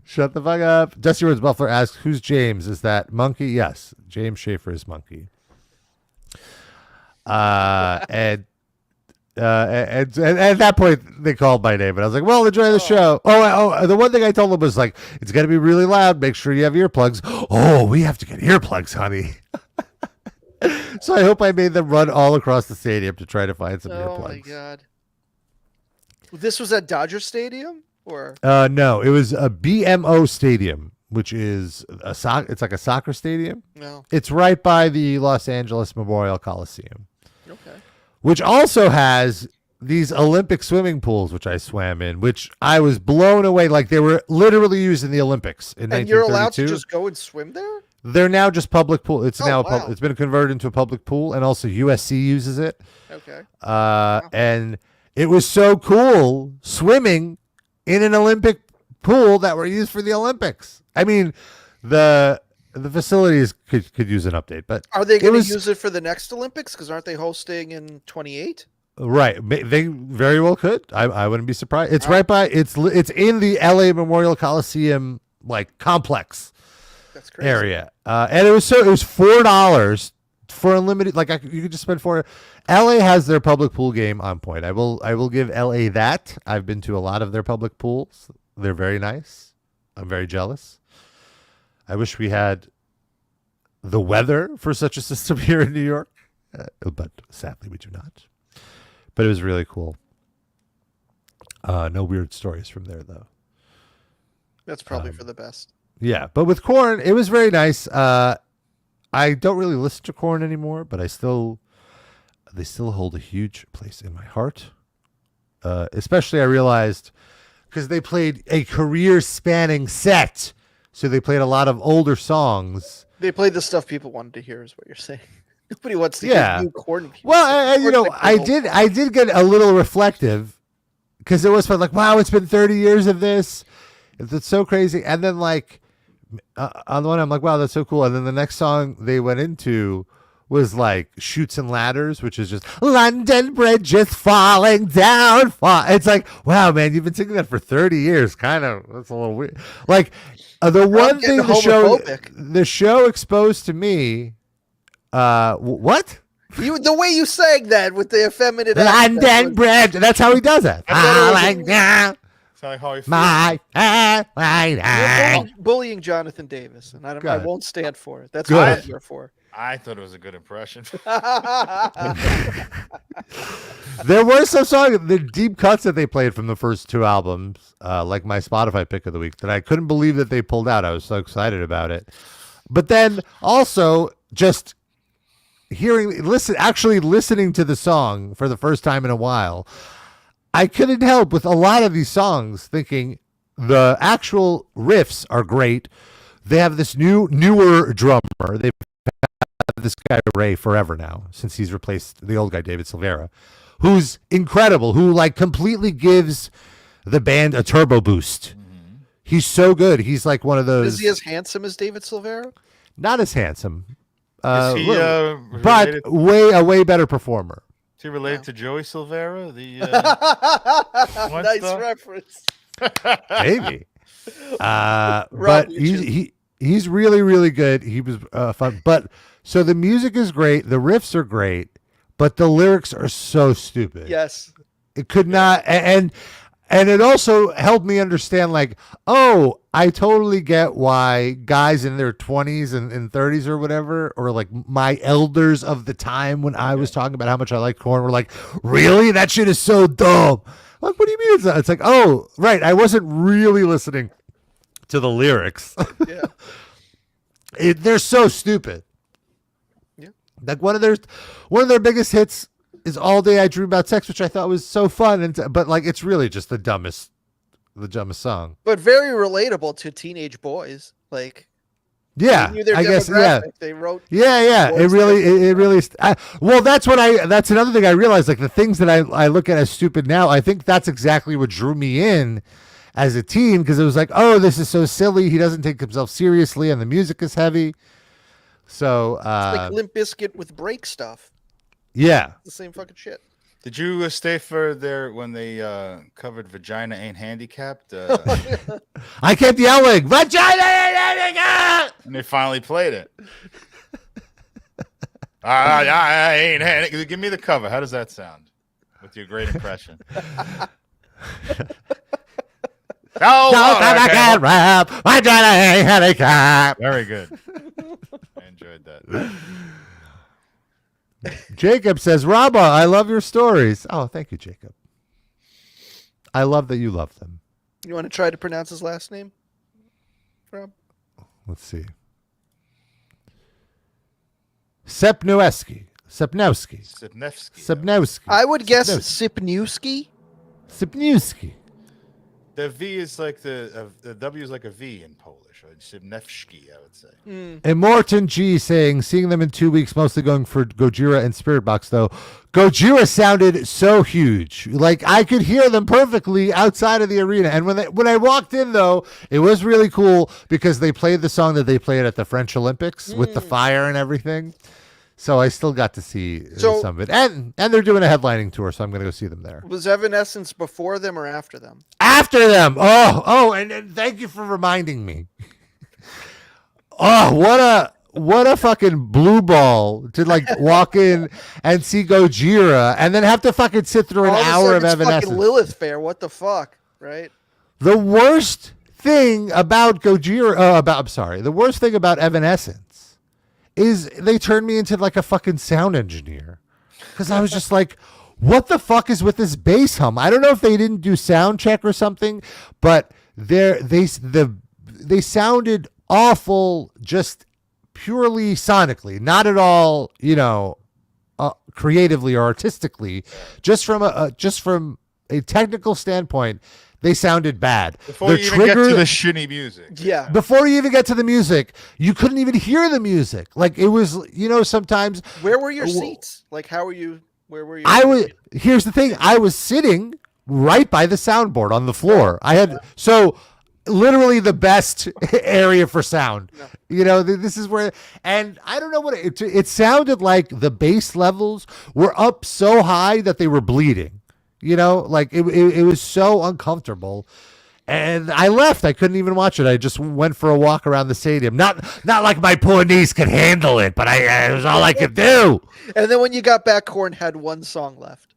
shut the fuck up. Dusty Rhodes Buffalo asks, who's James? Is that Monkey? Yes. James Schaefer is Monkey. And at that point, they called my name. And I was like, well, enjoy the show. Oh, the one thing I told them was like, it's going to be really loud. Make sure you have earplugs. Oh, we have to get earplugs, honey. So I hope I made them run all across the stadium to try to find some earplugs. Oh my God! This was at Dodger Stadium, or no, it was a BMO Stadium, which is it's like a soccer stadium. no? It's right by the Los Angeles Memorial Coliseum, Okay. which also has these Olympic swimming pools, which I swam in, which I was blown away. Like they were literally used in the Olympics in 1932. And you're allowed to just go and swim there? They're now just public pool. It's now wow. it's been converted into a public pool, and also USC uses it. Okay. And it was so cool swimming in an Olympic pool that were used for the Olympics. I mean, the facilities could use an update, but Are they going to use it for the next Olympics? Because aren't they hosting in 28? Right, they very well could. I wouldn't be surprised. It's right by it's in the LA Memorial Coliseum like complex. That's crazy. Area, and it was $4 for unlimited. Like you could just spend $4. LA has their public pool game on point. I will give LA that. I've been to a lot of their public pools. They're very nice. I'm very jealous. I wish we had the weather for such a system here in New York, but sadly we do not. But it was really cool. No weird stories from there though. That's probably for the best. Yeah, but with Korn, it was very nice. I don't really listen to Korn anymore, but they still hold a huge place in my heart. Especially I realized because they played a career-spanning set. so they played a lot of older songs. They played the stuff people wanted to hear, is what you're saying. Nobody wants to Yeah. hear new Korn. Well, you know, I did get a little reflective because it was fun. Like, wow, it's been 30 years of this. It's so crazy. And then, like, on the one, I'm like, wow, that's so cool. And then the next song they went into was like Chutes and Ladders, which is just London Bridge is falling down. It's like, wow, man, you've been singing that for 30 years. Kind of, that's a little weird. Like, the one thing the show exposed to me. What? The way you sang that with the effeminate London Bridge. That's how he does it. Sound like how You're bullying Jonathan Davis, and I won't stand for it. That's what I'm here for. I thought it was a good impression. There were some songs, the deep cuts that they played from the first two albums, like my Spotify pick of the week, that I couldn't believe that they pulled out. I was so excited about it. But then also just actually listening to the song for the first time in a while, I couldn't help with a lot of these songs thinking the actual riffs are great. They have this newer drummer. They've had this guy Ray forever now, since he's replaced the old guy David Silvera, who's incredible, who like completely gives the band a turbo boost. Mm-hmm. He's so good. He's like one of those. Is he as handsome as David Silvera? Not as handsome. Is he, but a way better performer. Is he related to Joey Silvera? The nice reference. Maybe. But he's really, really good. He was fun. But so the music is great. The riffs are great, but the lyrics are so stupid. Yes. It could not. And it also helped me understand, like, oh, I totally get why guys in their 20s and 30s or whatever, or like my elders of the time when I was talking about how much I like Korn, were like, really? That shit is so dumb. Like, what do you mean? It's like, oh, right. I wasn't really listening to the lyrics. Yeah. They're so stupid. Yeah. Like one of their biggest hits is All Day I Dream About Sex, which I thought was so fun, but like it's really just the dumbest song. But very relatable to teenage boys. Like, yeah, I guess, yeah. They wrote, yeah. It really. Well, that's another thing I realized. Like the things that I look at as stupid now, I think that's exactly what drew me in as a teen, because it was like, oh, this is so silly. He doesn't take himself seriously, and the music is heavy. So it's like Limp Bizkit with break stuff. Yeah, the same fucking shit. Did you stay for there when they covered "Vagina Ain't Handicapped"? I kept yelling, "Vagina ain't handicapped!" And they finally played it. I ain't handicapped. Give me the cover. How does that sound? With your great impression. Rap. Vagina ain't handicapped. Very good. I enjoyed that. Jacob says, Rabba, I love your stories. Oh, thank you, Jacob. I love that you love them. You want to try to pronounce his last name, Rob? Let's see. Sepnowski. I would guess Sipniewski. Sipniewski. The V is like the W is like a V in Polish, or Sipnewski, I would say. And Morton G saying, seeing them in 2 weeks, mostly going for Gojira and Spirit Box, though. Gojira sounded so huge. Like, I could hear them perfectly outside of the arena. And when I walked in, though, it was really cool because they played the song that they played at the French Olympics with the fire and everything. So I still got to see some of it. And they're doing a headlining tour, so I'm going to go see them there. Was Evanescence before them or after them? After them. Oh, and thank you for reminding me. Oh, what a fucking blue ball to like walk in and see Gojira and then have to fucking sit through an hour of Evanescence. Fucking Lilith Fair. What the fuck, right? The worst thing about Gojira, the worst thing about Evanescence is they turned me into like a fucking sound engineer, because I was just like, what the fuck is with this bass hum? I don't know if they didn't do sound check or something, but they sounded awful, just purely sonically, not at all, creatively or artistically. Just from a technical standpoint, they sounded bad. Before you even get to the shitty music. Yeah. Before you even get to the music, you couldn't even hear the music. Like it was, sometimes. Where were your seats? Like, how were you? Where were you? Here's the thing. I was sitting right by the soundboard on the floor. I had literally the best area for sound. This is where, and I don't know what it sounded like. The bass levels were up so high that they were bleeding. Like it was so uncomfortable. And I left. I couldn't even watch it. I just went for a walk around the stadium. Not like my poor niece could handle it, but it was all I could do. And then when you got back, Korn had one song left.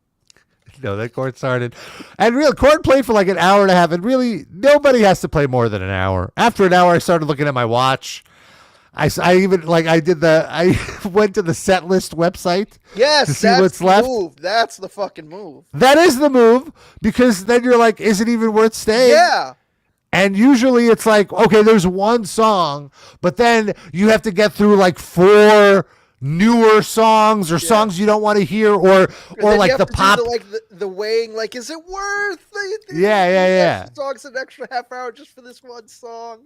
No, that Korn started. And Korn played for like an hour and a half. And really, nobody has to play more than an hour. After an hour, I started looking at my watch. I went to the set list website. Yes, to see what's left. Move. That's the fucking move. That is the move, because then you're like, is it even worth staying? Yeah. And usually it's like, okay, there's one song, but then you have to get through like 4 newer songs or songs you don't want to hear, or like the pop, the weighing. Like, is it worth? Yeah. Songs an extra half hour just for this one song.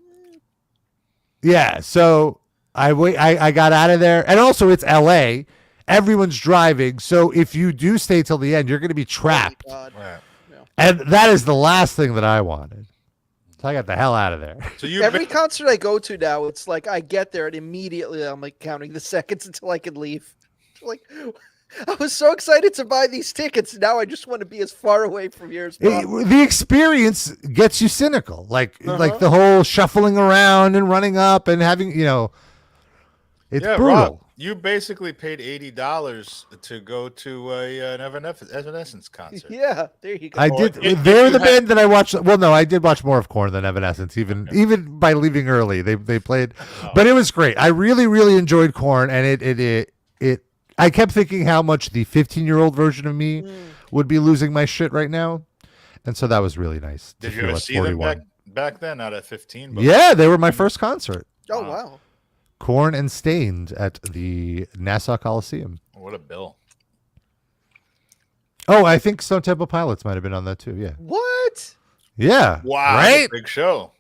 Yeah, so I got out of there, and also it's LA. Everyone's driving, so if you do stay till the end, you're going to be trapped. Oh, right. And that is the last thing that I wanted. So I got the hell out of there. So every concert I go to now, it's like I get there and immediately I'm like counting the seconds until I can leave. Like, I was so excited to buy these tickets. Now I just want to be as far away from here as possible. The experience gets you cynical, like the whole shuffling around and running up and having, it's brutal. Rob, you basically paid $80 to go to an Evanescence concert. Yeah, there you go. I did. They're the band that I watched. Well, no, I did watch more of Korn than Evanescence, even by leaving early. They played, but it was great. I really, really enjoyed Korn, and it I kept thinking how much the 15-year-old version of me would be losing my shit right now. And so that was really nice. Did you ever see them back then, not at 15? But yeah, they were my first concert. Oh, wow. Korn and Stained at the Nassau Coliseum. What a bill. Oh, I think Stone Temple Pilots might have been on that too, yeah. What? Yeah. Wow, right? Big show.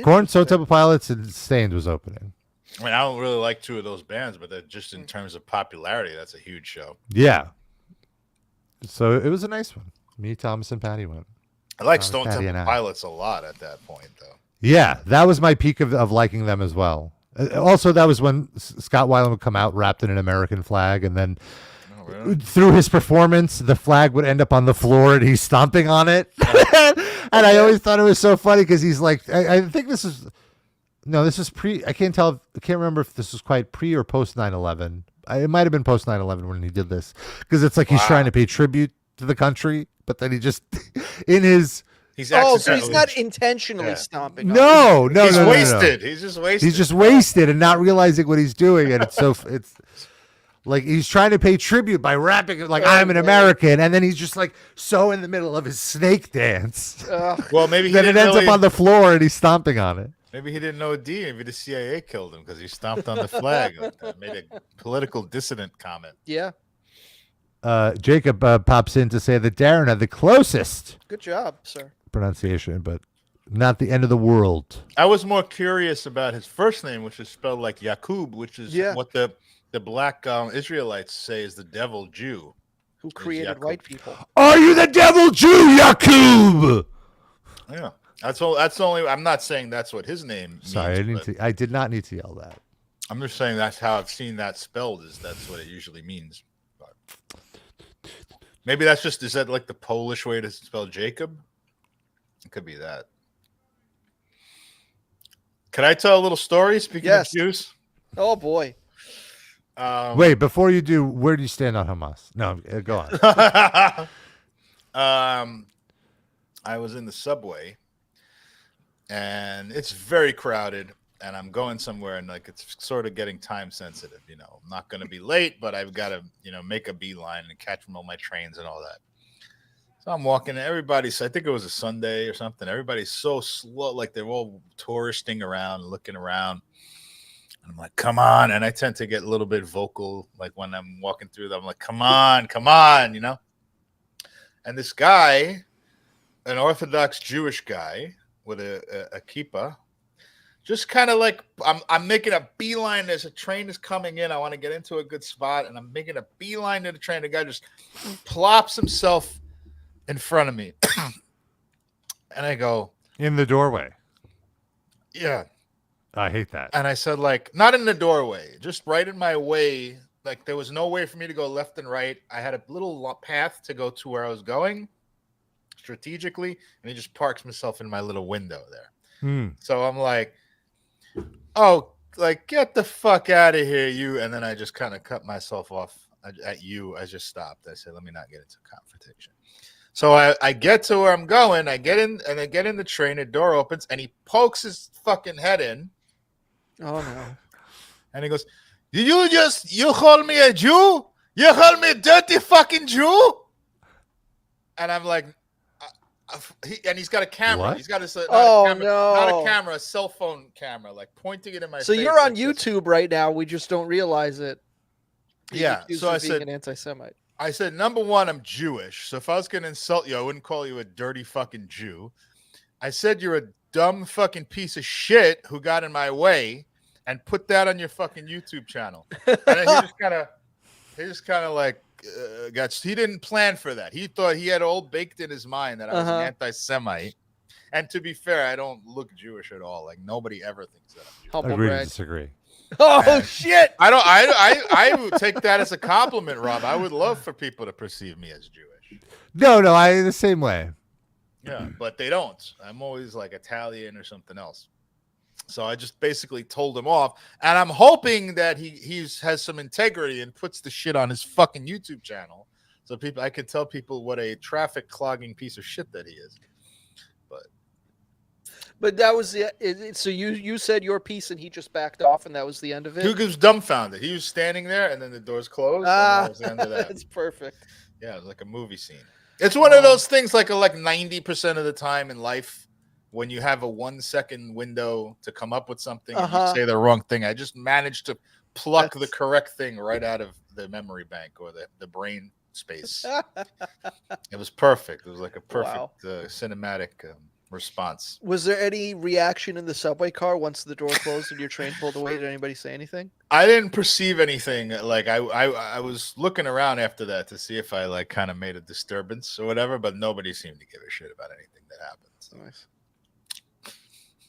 Korn, Stone Temple Pilots, and Stained was opening. I mean, I don't really like 2 of those bands, but that just in terms of popularity, that's a huge show. Yeah. So it was a nice one. Me, Thomas, and Patty went. I like Stone Temple Pilots a lot at that point, though. Yeah, that was my peak of liking them as well. Also, that was when Scott Weiland would come out wrapped in an American flag, and then through his performance, the flag would end up on the floor, and he's stomping on it. And I always thought it was so funny because he's like, I think this is... No, this is pre. I can't remember if this was quite pre or post 9/11. It might have been post 9/11 when he did this, because it's like he's trying to pay tribute to the country, but then he just so he's not intentionally stomping. No, he's wasted. No. He's just wasted. He's just wasted and not realizing what he's doing, and it's like he's trying to pay tribute by rapping it like I'm an American, and then he's just like so in the middle of his snake dance. Well, maybe then it ends up on the floor and he's stomping on it. Maybe he didn't know maybe the CIA killed him because he stomped on the flag. Made a political dissident comment. Yeah. Jacob pops in to say that Darren had the closest. Good job, sir. Pronunciation, but not the end of the world. I was more curious about his first name, which is spelled like Yakub, which is what the black Israelites say is the devil Jew. Who created white people. Are you the devil Jew, Yakub? Yeah. That's the only. I'm not saying that's what his name means. Sorry, I did not need to yell that. I'm just saying that's how I've seen that spelled. That's what it usually means. But maybe is that like the Polish way to spell Jacob? It could be that. Can I tell a little story? Speaking of Jews. Oh boy. Wait, before you do, where do you stand on Hamas? No, go on. I was in the subway. And it's very crowded, and I'm going somewhere, and like it's sort of getting time sensitive. I'm not going to be late, but I've got to, make a beeline and catch all my trains and all that. So I'm walking, and I think it was a Sunday or something. Everybody's so slow, like they're all touristing around, looking around. And I'm like, come on. And I tend to get a little bit vocal, like when I'm walking through them. I'm like, come on. And this guy an Orthodox Jewish guy with a kippah. Just kind of like I'm making a beeline. There's a train is coming in. I want to get into a good spot, and I'm making a beeline to the train. The guy just plops himself in front of me, and I go, In the doorway. "Yeah." I hate that. And I said, like, not in the doorway, just right in my way. Like, there was no way for me to go left and right. I had a little path to go to where I was going strategically, and he just parks himself in my little window there. So I'm like, oh, like, get the fuck out of here, you. And then I just kind of cut myself off at you. I just stopped. I said, let me not get into confrontation. So I get to where I'm going. I get in, and I get in the train. The door opens, and he pokes his fucking head in. Oh, no. And he goes, you call me a Jew? You call me a dirty fucking Jew? And I'm like, and he's got a camera. What? He's got a no. not a camera, a cell phone camera, like pointing it in my face. So you're on YouTube right now. We just don't realize it. Yeah. So I said, an anti-Semite. I said, number one, I'm Jewish. So if I was going to insult you, I wouldn't call you a dirty fucking Jew. I said, you're a dumb fucking piece of shit who got in my way and put that on your fucking YouTube channel. And he just kind of like he didn't plan for that. He thought he had all baked in his mind that I was an anti-Semite. And to be fair, I don't look Jewish at all. Like nobody ever thinks that I'm Jewish. Humble Agree to brag. disagree. Oh shit! I would take that as a compliment, Rob. I would love for people to perceive me as Jewish. No, I the same way. Yeah, but they don't. I'm always like Italian or something else. So I just basically told him off, and I'm hoping that he has some integrity and puts the shit on his fucking YouTube channel, so I can tell people what a traffic clogging piece of shit that he is. But that was so you said your piece and he just backed off and that was the end of it? He was dumbfounded. He was standing there and then the doors closed. And that was the end of that. That's perfect. Yeah, it was like a movie scene. It's one of those things like 90% of the time in life when you have a 1 second window to come up with something and you say the wrong thing. I just managed to pluck the correct thing right out of the memory bank or the brain space. It was perfect. It was like a perfect cinematic response. Was there any reaction in the subway car once the door closed and your train pulled away? Did anybody say anything? I didn't perceive anything. Like I was looking around after that to see if I like kind of made a disturbance or whatever, but nobody seemed to give a shit about anything that happened. So. Nice.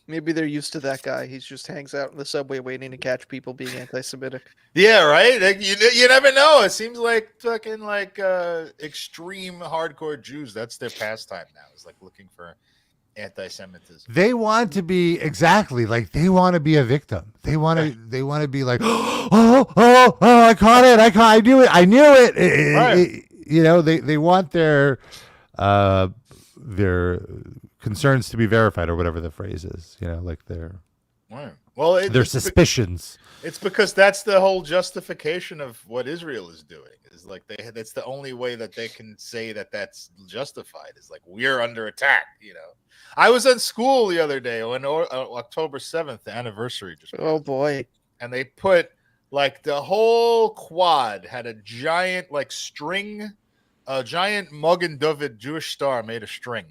Maybe they're used to that guy. He just hangs out in the subway waiting to catch people being anti-Semitic. Yeah, right. Like, you never know. It seems like fucking extreme hardcore Jews. That's their pastime now. It's like looking for anti-Semitism. They want to be exactly like they want to be a victim. They want to be like, I caught it. I knew it. I knew it. Right. They want their concerns to be verified or whatever the phrase is. Like their their suspicions. It's because that's the whole justification of what Israel is doing. Is like that's the only way that they can say that that's justified. Is like we're under attack. I was in school the other day when October 7th, the anniversary just passed. Oh boy. And they put like the whole quad had a giant string, a giant Magen David Jewish star made of string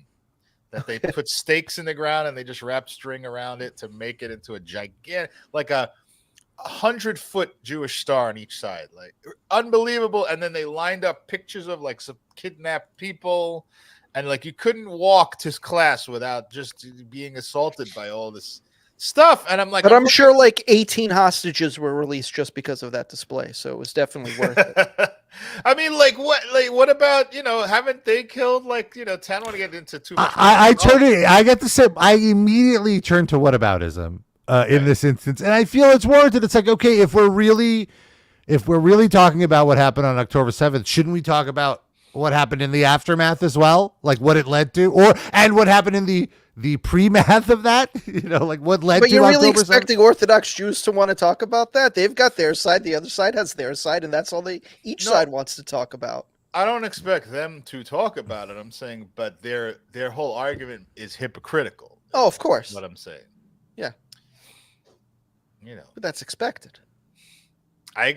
that they put stakes in the ground and they just wrapped string around it to make it into a gigantic, like a 100-foot Jewish star on each side. Like unbelievable. And then they lined up pictures of like some kidnapped people. And like you couldn't walk to class without just being assaulted by all this stuff. And I'm like, but I'm sure like 18 hostages were released just because of that display. So it was definitely worth it. I mean, what about, haven't they killed 10? I want to get into too much. I immediately turned to whataboutism in this instance. And I feel it's warranted. It's like, okay, if we're really talking about what happened on October 7th, shouldn't we talk about what happened in the aftermath as well, like what it led to, and what happened in the pre-math of that? Like what led to. But you're really October expecting 7th? Orthodox Jews to want to talk about that? They've got their side. The other side has their side, and that's all each side wants to talk about. I don't expect them to talk about it. I'm saying, but their whole argument is hypocritical. Oh, of course. What I'm saying. Yeah. But that's expected. I'm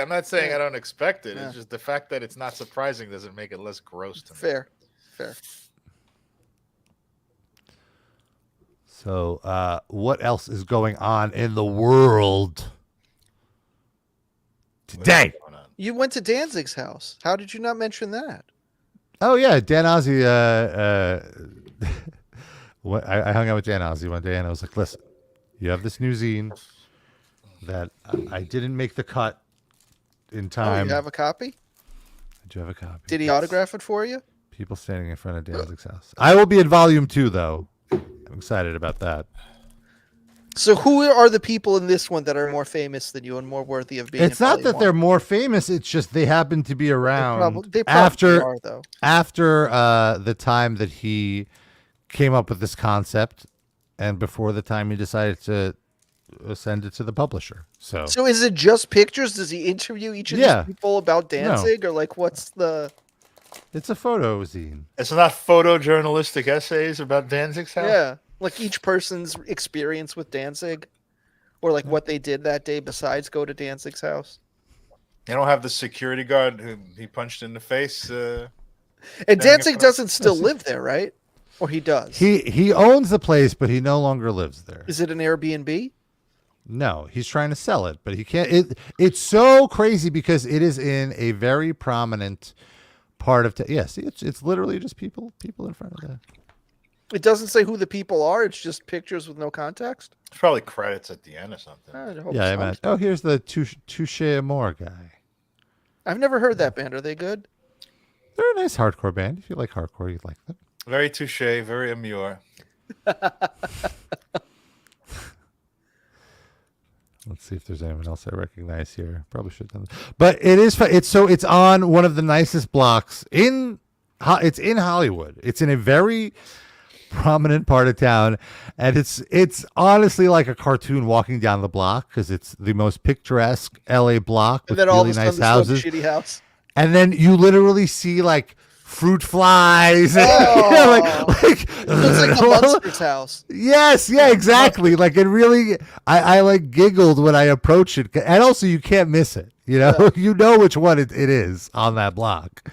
not saying Yeah. I don't expect it. Yeah. It's just the fact that it's not surprising doesn't make it less gross to me. Fair. So, what else is going on in the world today? What's going on? You went to Danzig's house. How did you not mention that? Oh yeah, Dan Ozzie. I hung out with Dan Ozzie one day, and I was like, "Listen, you have this new zine that I didn't make the cut in Oh, time. you have a copy? I do have a copy. Did he autograph it for you? People standing in front of Danzig's house. I will be in volume 2, though. I'm excited about that. So who are the people in this one that are more famous than you and more worthy of being? It's not that they're more famous. It's just they happen to be around They probably are, though. after the time that he came up with this concept, and before the time he decided to send it to the publisher. So is it just pictures? Does he interview each of these people about Danzig, or like what's the? It's a photo zine. It's not photojournalistic essays about Danzig's house? Yeah, like each person's experience with Danzig, or like what they did that day besides go to Danzig's house. You don't have the security guard who he punched in the face. And Danzig doesn't still live there, right? Or he does? He owns the place, but he no longer lives there. Is it an Airbnb? No, he's trying to sell it, but he can't. It's so crazy because it is in a very prominent part of. Yes, it's literally just people in front of that. It doesn't say who the people are. It's just pictures with no context. It's probably credits at the end or something. I hope Yeah, I so. imagine. Oh, here's the Touche Amore guy. I've never heard that band. Are they good? They're a nice hardcore band. If you like hardcore, you'd like them. Very touche, very amure. Let's see if there's anyone else I recognize here. Probably should have done this. But it's on one of the nicest blocks it's in Hollywood. It's in a very prominent part of town, and it's honestly like a cartoon walking down the block because it's the most picturesque LA block with And then all really of a nice sudden, houses. shitty house. And then you literally see like fruit flies. Oh. like It looks like the Munsters house. Yes, yeah, exactly. Like it really, I like giggled when I approached it, and also you can't miss it. You know, you know which one it is on that block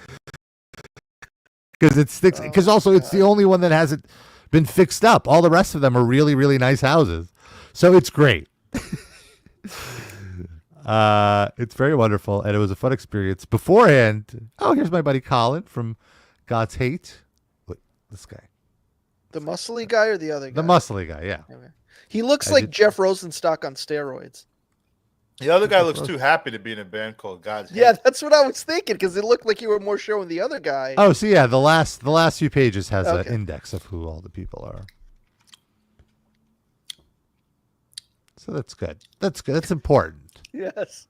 because it sticks. Because also it's the only one that hasn't been fixed up. All the rest of them are really, really nice houses, so it's great. It's very wonderful, and it was a fun experience. Beforehand, here's my buddy Colin from God's Hate. Look, this guy. The muscly guy or the other guy? The muscly guy, yeah. Okay. He looks like Jeff Rosenstock on steroids. The other guy looks too happy to be in a band called God's Hate. Yeah, that's what I was thinking because it looked like you were more showing the other guy. Oh, so yeah, the last few pages has an index of who all the people are. So that's good. That's good. That's important. Yes.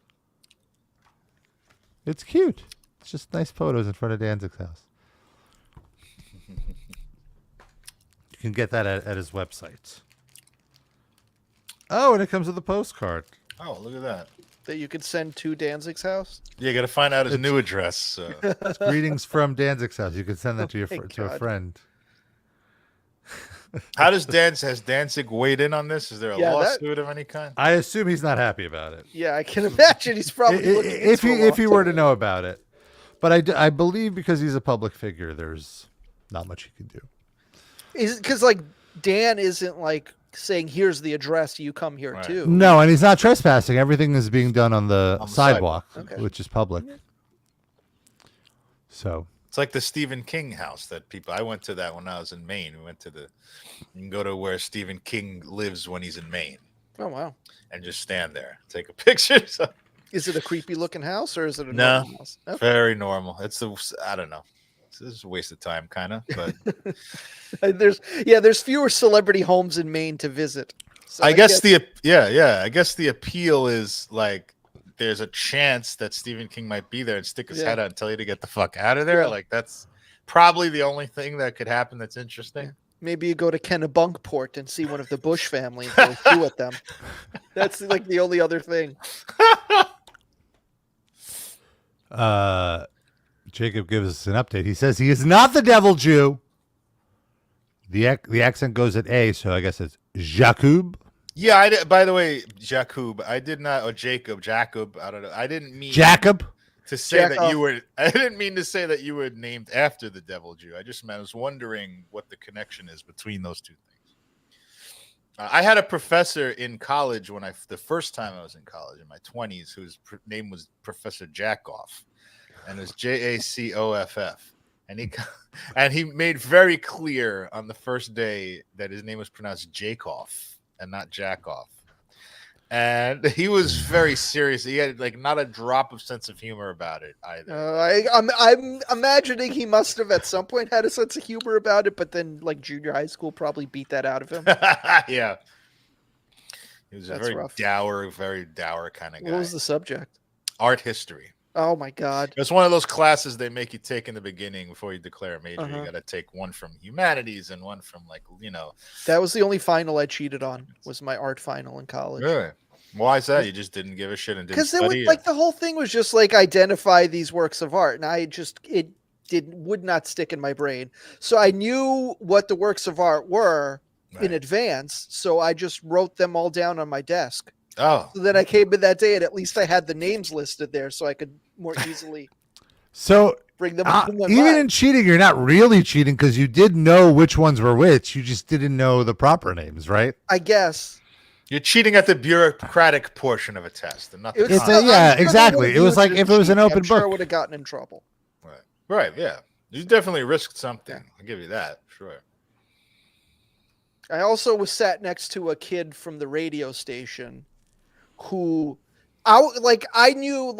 It's cute. It's just nice photos in front of Danzig's house. You can get that at his website. Oh, and it comes with a postcard. Oh, look at that. That you could send to Danzig's house? Yeah, you got to find out his new address. It's greetings from Danzig's house. You can send that to a friend. How has Danzig weighed in on this? Is there a lawsuit of any kind? I assume he's not happy about it. Yeah, I can imagine he's probably looking if he were to know about it. But I believe because he's a public figure, there's not much he can do. Is it because like Dan isn't like saying here's the address, you come here too? No, and he's not trespassing. Everything is being done on the sidewalk, which is public. So it's like the Stephen King house that I went to that when I was in Maine. We went to you can go to where Stephen King lives when he's in Maine. Oh wow! And just stand there, take a picture. So. Is it a creepy looking house or is it a no? Normal house? Okay. Very normal. I don't know. This is a waste of time, kind of. But there's fewer celebrity homes in Maine to visit. So I guess the appeal is like there's a chance that Stephen King might be there and stick his head out and tell you to get the fuck out of there. Yeah. Like that's probably the only thing that could happen that's interesting. Yeah. Maybe you go to Kennebunkport and see one of the Bush family and go through with them. That's like the only other thing. Jacob gives us an update. He says he is not the devil Jew. The accent goes at A, so I guess it's Jacob. Yeah, by the way, Jacob, I did not, or Jacob, I don't know. I didn't mean Jacob to say that you were. I didn't mean to say that you were named after the devil Jew. I was wondering what the connection is between those two things. I had a professor in college the first time I was in college in my 20s, whose name was Professor Jackoff, and it was Jacoff, and he made very clear on the first day that his name was pronounced Jacoff and not Jackoff, and he was very serious. He had like not a drop of sense of humor about it either. I'm imagining he must have at some point had a sense of humor about it, but then like junior high school probably beat that out of him. Yeah. He was That's a very dour kind of guy. What was the subject? Art history. Oh my God. It's one of those classes they make you take in the beginning before you declare a major. Uh-huh. You got to take one from humanities and one from That was the only final I cheated on, was my art final in college. Really? Why is that? You just didn't give a shit and didn't Because study? like the whole thing was just like identify these works of art, and would not stick in my brain. So I knew what the works of art were in advance, so I just wrote them all down on my desk. Oh. So then I came in that day, and at least I had the names listed there, so I could more easily bring them up in my even mind. in cheating, you're not really cheating because you did know which ones were which. You just didn't know the proper names, right? I guess. You're cheating at the bureaucratic portion of a test and not the content. Exactly. It was like if it was an open I'm sure I book. would have gotten in trouble. Right, yeah. You definitely risked something. Yeah. I'll give you that, sure. I also was sat next to a kid from the radio station who I knew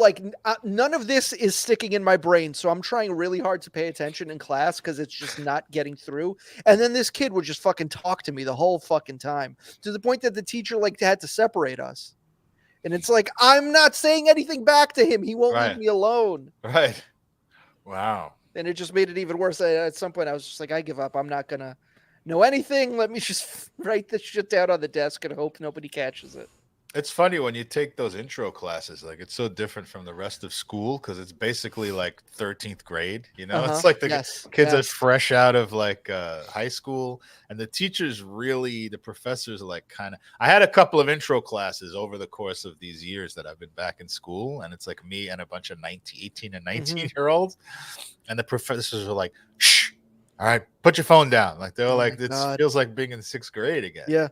none of this is sticking in my brain, so I'm trying really hard to pay attention in class because it's just not getting through. And then this kid would just fucking talk to me the whole fucking time, to the point that the teacher had to separate us. And it's like, I'm not saying anything back to him. He won't leave me alone. Right. Wow. And it just made it even worse. At some point, I was just like, I give up. I'm not gonna know anything. Let me just write this shit down on the desk and hope nobody catches it. It's funny when you take those intro classes, like it's so different from the rest of school because it's basically like 13th grade, It's like the kids are fresh out of like high school, and the teachers the professors are like I had a couple of intro classes over the course of these years that I've been back in school, and it's like me and a bunch of 18 and 19-year-olds, and the professors are like, shh, all right, put your phone down. Like they're like, it feels like being in 6th grade again. Yeah.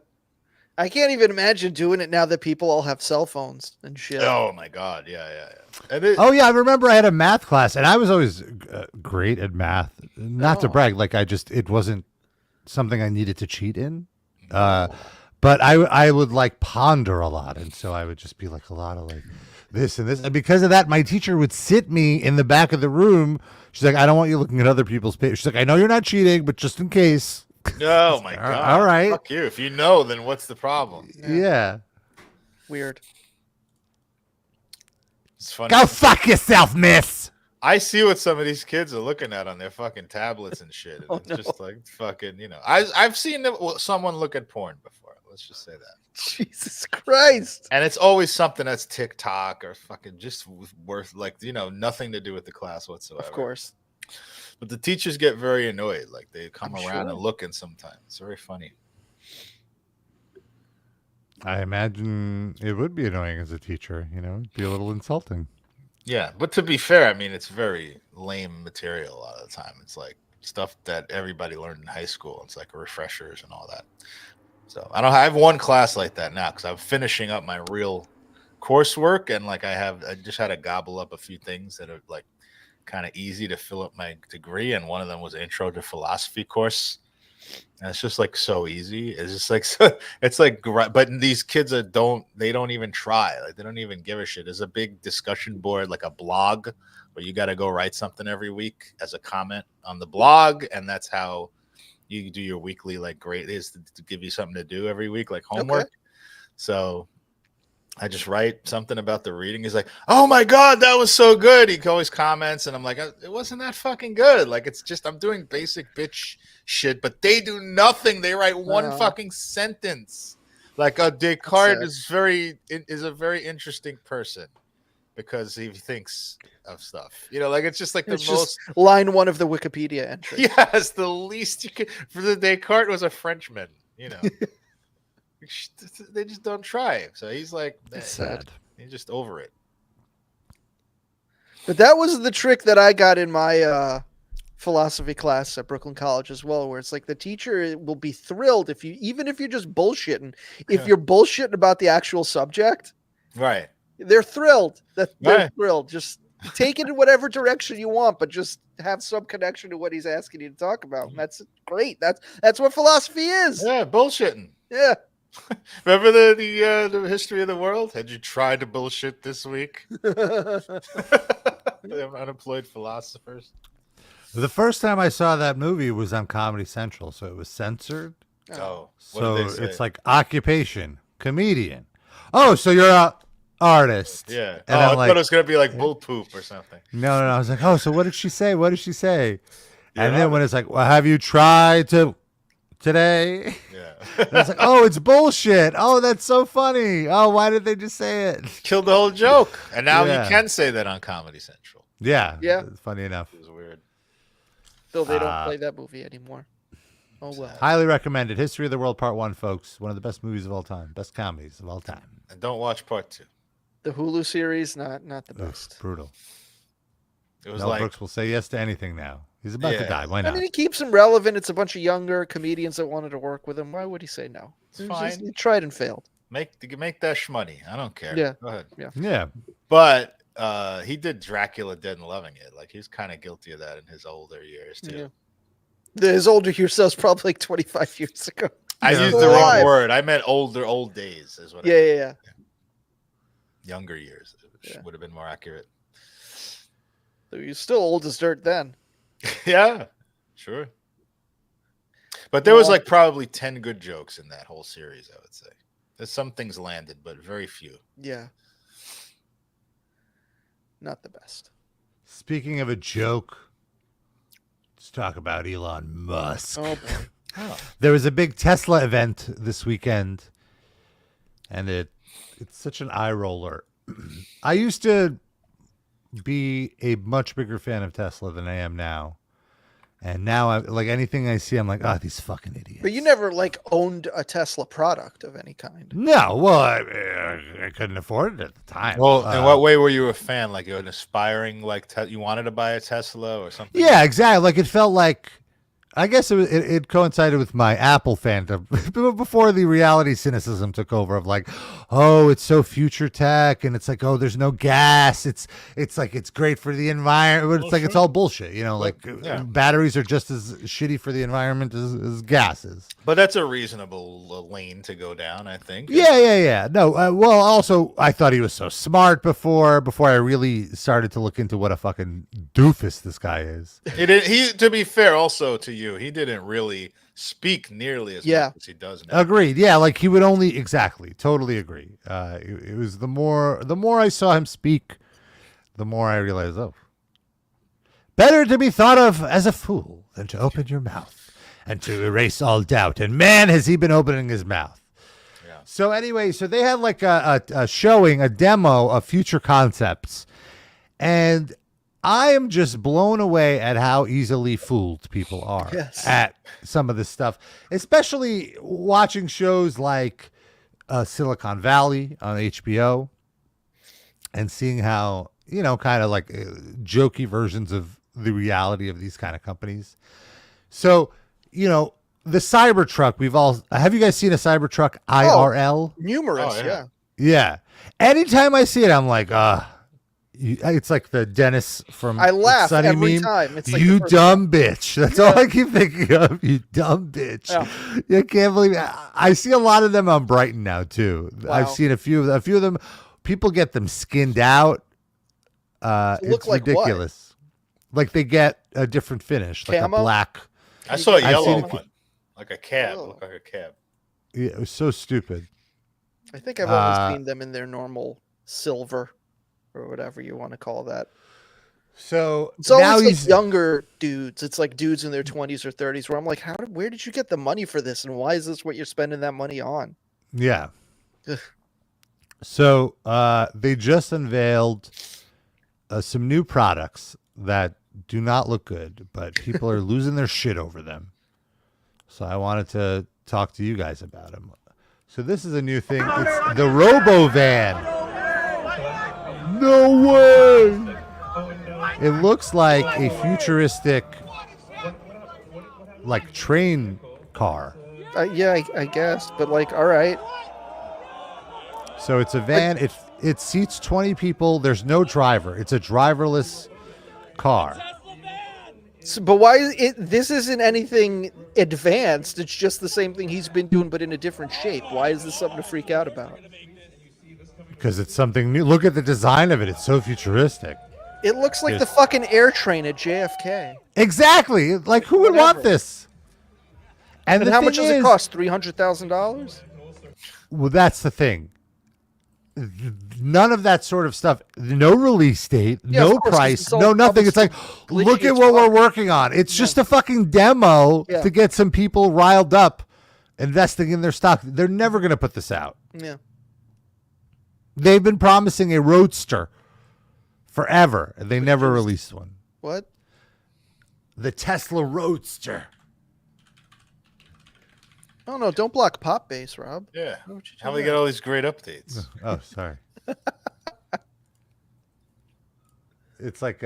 I can't even imagine doing it now that people all have cell phones and shit. Oh my God. Yeah. I remember I had a math class, and I was always great at math. Not to brag, it wasn't something I needed to cheat in. But I would like ponder a lot, and so I would just be like a lot of like this and this, and because of that, my teacher would sit me in the back of the room. She's like, I don't want you looking at other people's papers. She's like, I know you're not cheating, but just in case. Oh my God. All right. Fuck you. If you know, then what's the problem? Yeah. Weird. It's funny. Go fuck yourself, miss. I see what some of these kids are looking at on their fucking tablets and shit. And it's just like fucking, I've seen someone look at porn before. Let's just say that. Jesus Christ. And it's always something that's TikTok or fucking just worth nothing to do with the class whatsoever. Of course. But the teachers get very annoyed. Like they come around and looking sometimes. It's very funny. I imagine it would be annoying as a teacher, it'd be a little insulting. Yeah, but to be fair, I mean, it's very lame material a lot of the time. It's like stuff that everybody learned in high school. It's like refreshers and all that. So I have one class like that now because I'm finishing up my real coursework, and like I just had to gobble up a few things that are like kind of easy to fill up my degree, and one of them was an intro to philosophy course, and it's just like so easy. It's just like it's like, but these kids don't even try. Like they don't even give a shit. There's a big discussion board, like a blog, where you got to go write something every week as a comment on the blog, and that's how you do your weekly like grade, is to give you something to do every week, like homework. Okay. So I just write something about the reading. He's like, oh my God, that was so good. He always comments, and I'm like, it wasn't that fucking good. Like, it's just, I'm doing basic bitch shit, but they do nothing. They write one fucking sentence. Like Descartes is a very interesting person because he thinks of stuff. Like it's just like it's most line one of the Wikipedia entry. Yes, the least you could. For the Descartes was a Frenchman. They just don't try. So he's like, sad. He's just over it. But that was the trick that I got in my philosophy class at Brooklyn College as well, where it's like the teacher will be thrilled even if you're just bullshitting. If you're bullshitting about the actual subject, Right. they're thrilled. They're Right. thrilled. Just take it in whatever direction you want, but just have some connection to what he's asking you to talk about. And that's great. That's what philosophy is. Yeah, bullshitting. Yeah. Remember the history of the world? Had you tried to bullshit this week? The unemployed philosophers. The first time I saw that movie was on Comedy Central, so it was censored. Oh, what So did they say? it's like occupation, comedian. Oh, so you're a artist. Yeah. And I I'm like, thought it was gonna be like bull poop or something. no. I was like, oh, so what did she say? What did she say? Yeah, And then when it's like, well, have you tried to today? Yeah. And I was like, oh, it's bullshit. Oh, that's so funny. Oh, why did they just say it? Killed the whole joke. And now Yeah. you can say that on Comedy Central. Yeah. Yeah. It's funny enough. It was weird. Though they don't play that movie anymore. Oh well. Highly recommended. History of the World Part 1, folks. One of the best movies of all time. Best comedies of all time. And don't watch part 2. The Hulu series, not the Ugh, best. brutal. It was Mel like Brooks will say yes to anything now. He's about to Yeah. die. Why I not? mean, it keeps him relevant. It's a bunch of younger comedians that wanted to work with him. Why would he say no? It's It was just- fine. he tried and failed. make that shmoney. I don't care. Yeah. Go ahead. Yeah. But he did Dracula Dead and Loving It. Like he's kind of guilty of that in his older years too. Yeah. His older years, that was probably like 25 years ago. I Yeah. used the wrong Alive. word. I meant old days is what I Yeah, meant. yeah. Younger years Yeah. would have been more accurate. So he was still old as dirt then. Yeah, sure. But there was Well- like probably 10 good jokes in that whole series, I would say. There's some things landed, but very few. Yeah. Not the best. Speaking of a joke, let's talk about Elon Musk. Oh boy. Oh. There was a big Tesla event this weekend, and it's such an eye roller. I used to be a much bigger fan of Tesla than I am now. And now, I like anything I see, I'm like, oh, these fucking idiots. But you never like owned a Tesla product of any kind. No, well, I couldn't afford it at the time. Well, in what way were you a fan? Like you're an aspiring, like you wanted to buy a Tesla or something? Yeah, exactly. Like it felt like, I guess it coincided with my Apple fandom before the reality cynicism took over of like, oh, it's so future tech, and it's like, oh, there's no gas. It's like it's great for the environment. It's like it's all bullshit. You know, like yeah. batteries are just as shitty for the environment as gases. But that's a reasonable lane to go down, I think. Yeah. No, well, also, I thought he was so smart before I really started to look into what a fucking doofus this guy is. He to be fair, also to you, he didn't really speak nearly as much as he does now. Agreed. Yeah, like he would only totally agree. It was the more I saw him speak, the more I realized, oh, better to be thought of as a fool than to open your mouth and to erase all doubt. And man, has he been opening his mouth. Yeah. So anyway, so they had like a showing, a demo of future concepts, and I am just blown away at how easily fooled people are at some of this stuff, especially watching shows like Silicon Valley on HBO and seeing how, you know, kind of like jokey versions of the reality of these kind of companies. So, you know, the Cybertruck, have you guys seen a Cybertruck IRL? Numerous, Oh, yeah. Yeah. Anytime I see it, I'm like, it's like the Dennis from I laugh Sunny every meme. time. It's like You the first dumb bitch. That's all I keep thinking of. You dumb bitch. Yeah. You can't believe it. I see a lot of them on Brighton now too. Wow. I've seen a few of them. People get them skinned out. look It's like what? ridiculous. Like they get a different finish, like Camo? a black. I saw a I've yellow seen it- one, like a cab. Oh. Looked like a cab. Yeah, it was so stupid. I think I've only seen them in their normal silver or whatever you want to call that. So It's now always he's like younger dudes. It's like dudes in their 20s or 30s where I'm like, where did you get the money for this? And why is this what you're spending that money on? Yeah. Ugh. So they just unveiled some new products that do not look good, but people are losing their shit over them. So I wanted to talk to you guys about them. So this is a new thing. It's the Robo Van. No way. It looks like a futuristic like train car. Yeah, I guess, but like, all right. So it's a van. It seats 20 people. There's no driver. It's a driverless car. So, but why this isn't anything advanced? It's just the same thing he's been doing, but in a different shape. Why is this something to freak out about? Because it's something new. Look at the design of it. It's so futuristic. It looks like the fucking air train at JFK. Exactly. Like, who would want this? And how much does it cost? $300,000? Well, that's the thing. None of that sort of stuff. No release date, no price, no nothing. It's like, look at what we're working on. It's just a fucking demo to get some people riled up, investing in their stock. They're never going to put this out. Yeah. They've been promising a roadster forever, and they never released one. What? The Tesla Roadster. Oh, no, don't block Pop Bass, Rob. Yeah. How do we get all these great updates? Oh, sorry. It's like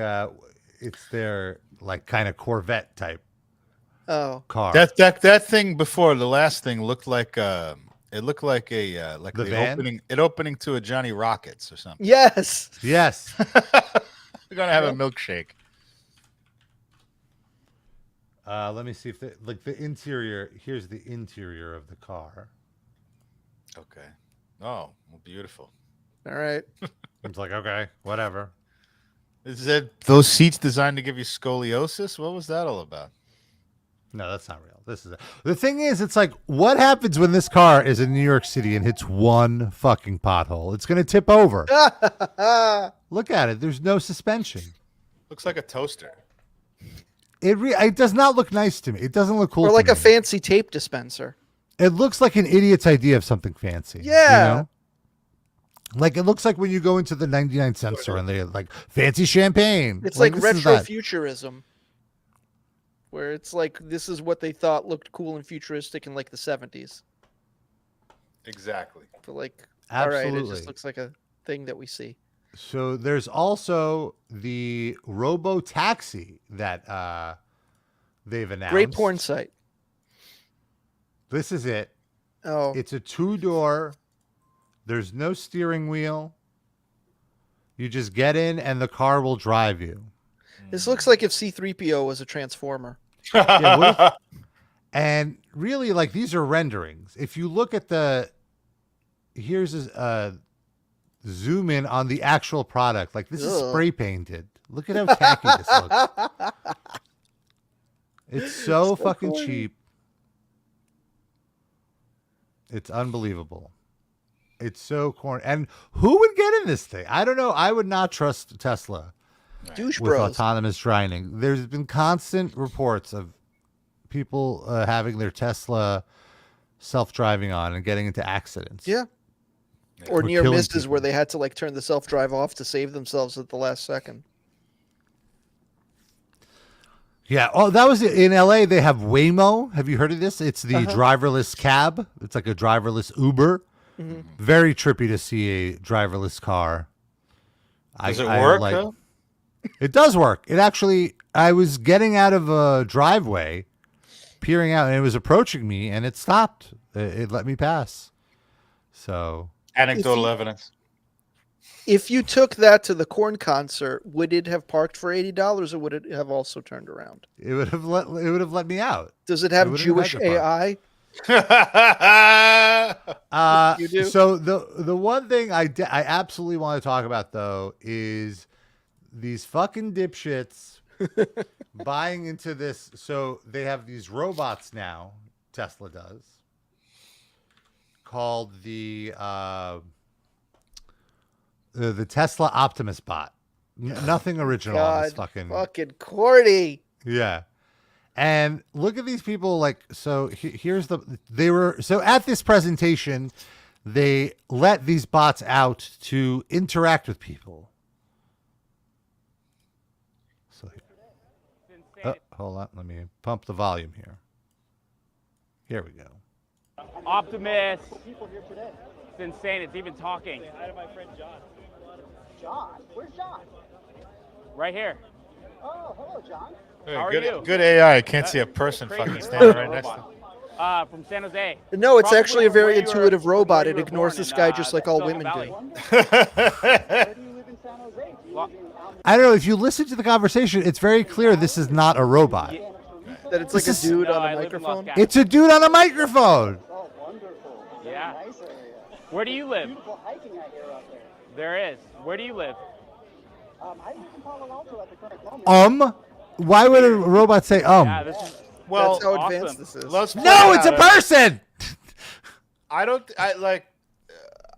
it's their like kind of Corvette type car. That thing before the last thing looked like it looked like a like the van? opening to a Johnny Rockets or something. Yes. Yes. We're gonna have a milkshake. Let me see if the interior. Here's the interior of the car. Okay. Oh, well, beautiful. All right. It's like, okay, whatever. Is that those seats designed to give you scoliosis? What was that all about? No, that's not real. This is the thing. Is it's like, what happens when this car is in New York City and hits one fucking pothole? It's gonna tip over. Look at it. There's no suspension. Looks like a toaster. It does not look nice to me. It doesn't look cool. Or like to a me. fancy tape dispenser. It looks like an idiot's idea of something fancy. Yeah. You know? Like, it looks like when you go into the 99-cent store and they have like fancy champagne. It's like retrofuturism. Where it's like, this is what they thought looked cool and futuristic in like the 70s. Exactly. But like, absolutely. all right, it just looks like a thing that we see. So there's also the Robo Taxi that they've announced. Great porn site. This is it. Oh. It's a 2-door. There's no steering wheel. You just get in and the car will drive you. This looks like if C-3PO was a transformer. Yeah, and really, like, these are renderings. If you look at here's a zoom in on the actual product. Like, this is spray painted. Look at how tacky this looks. It's so fucking corny. Cheap. It's unbelievable. It's so corny. And who would get in this thing? I don't know. I would not trust Tesla douche with bros. autonomous driving. There's been constant reports of people having their Tesla self-driving on and getting into accidents. Yeah. Or near misses where they had to like turn the self-drive off to save themselves at the last second. Yeah. Oh, that was in LA. They have Waymo. Have you heard of this? It's the driverless cab. It's like a driverless Uber. Mm-hmm. Very trippy to see a driverless car. Does it work? Though? It does work. It actually, I was getting out of a driveway, peering out, and it was approaching me, and it stopped. It let me pass. So. Anecdotal evidence. If you took that to the Korn concert, would it have parked for $80 or would it have also turned around? It would have let me out. Does it have Jewish AI? You do? So the one thing I absolutely want to talk about though is these fucking dipshits buying into this. So they have these robots now. Tesla does. Called the Tesla Optimus bot. Nothing original on this fucking corny. Yeah. And look at these people. Like, so here's so at this presentation, they let these bots out to interact with people. So hold on. Let me pump the volume here. Here we go. Optimus. It's insane. It's even talking. Hi to my friend John. John? Where's John? Right here. Oh, hello, John. Hey, How are good, you? good AI. I can't see a person Crazy. fucking standing right next to him. From San Jose. No, it's Probably actually a from very where you were- intuitive from where robot. you It were ignores born this in, guy just like all Silicon women Valley. I don't know if you listen to the conversation. It's very clear this is not a robot. That it's like This a is- dude No, on I a live in Los microphone. Gatos. It's a dude on a microphone. Yeah. Where do you live? There is. Where do you live? Why would a robot say Yeah, this is Well, That's how awesome. advanced this is. let's point No, it's a out person.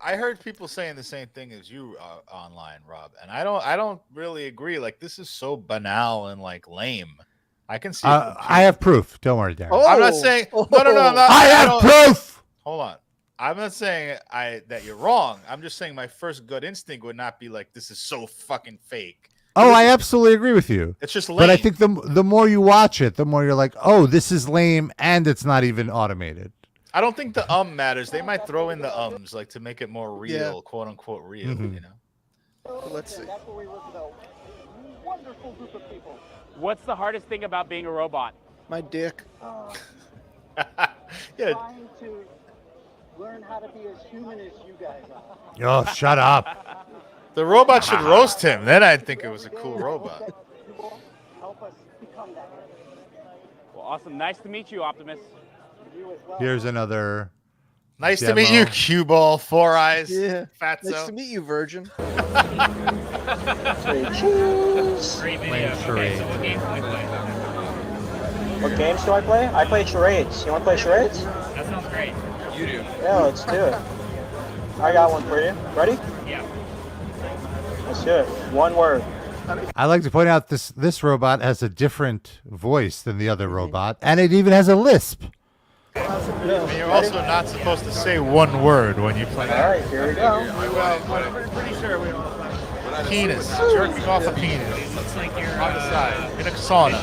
I heard people saying the same thing as you online, Rob, and I don't really agree. Like, this is so banal and like lame. I can see. I have proof. Don't worry, Darren. Oh, I'm not saying no. I'm not. I have don't- proof. Hold on. I'm not saying that you're wrong. I'm just saying my first gut instinct would not be like, this is so fucking fake. Oh, I absolutely agree with you. It's just lame. But I think the more you watch it, the more you're like, oh, this is lame, and it's not even automated. I don't think the matters. They might throw in the ums like to make it more real, Yeah. quote unquote real. Mhm. You know. Let's see. What's the hardest thing about being a robot? My dick. Yeah. Trying to learn how to be as human as you guys are. Oh, shut up. The robot should roast him. Then I'd think it was a cool robot. You will help us become that. Well, awesome. Nice to meet you, Optimus. You as well. Here's another. Nice to meet you, Demo. Cue Ball, Four Eyes, Yeah. Fatso. Nice to meet you, Virgin. Playing charades. What games do I play? I play charades. You want to play charades? That sounds great. You do. Yeah, let's do it. I got one for you. Ready? Yeah. Let's do it. One word. I like to point out this robot has a different voice than the other robot, and it even has a lisp. And you're also not supposed to say one word when you play. All right, here we go. Well, pretty sure we don't. Penis. Jerking off a penis. Looks like you're on the side. In a sauna.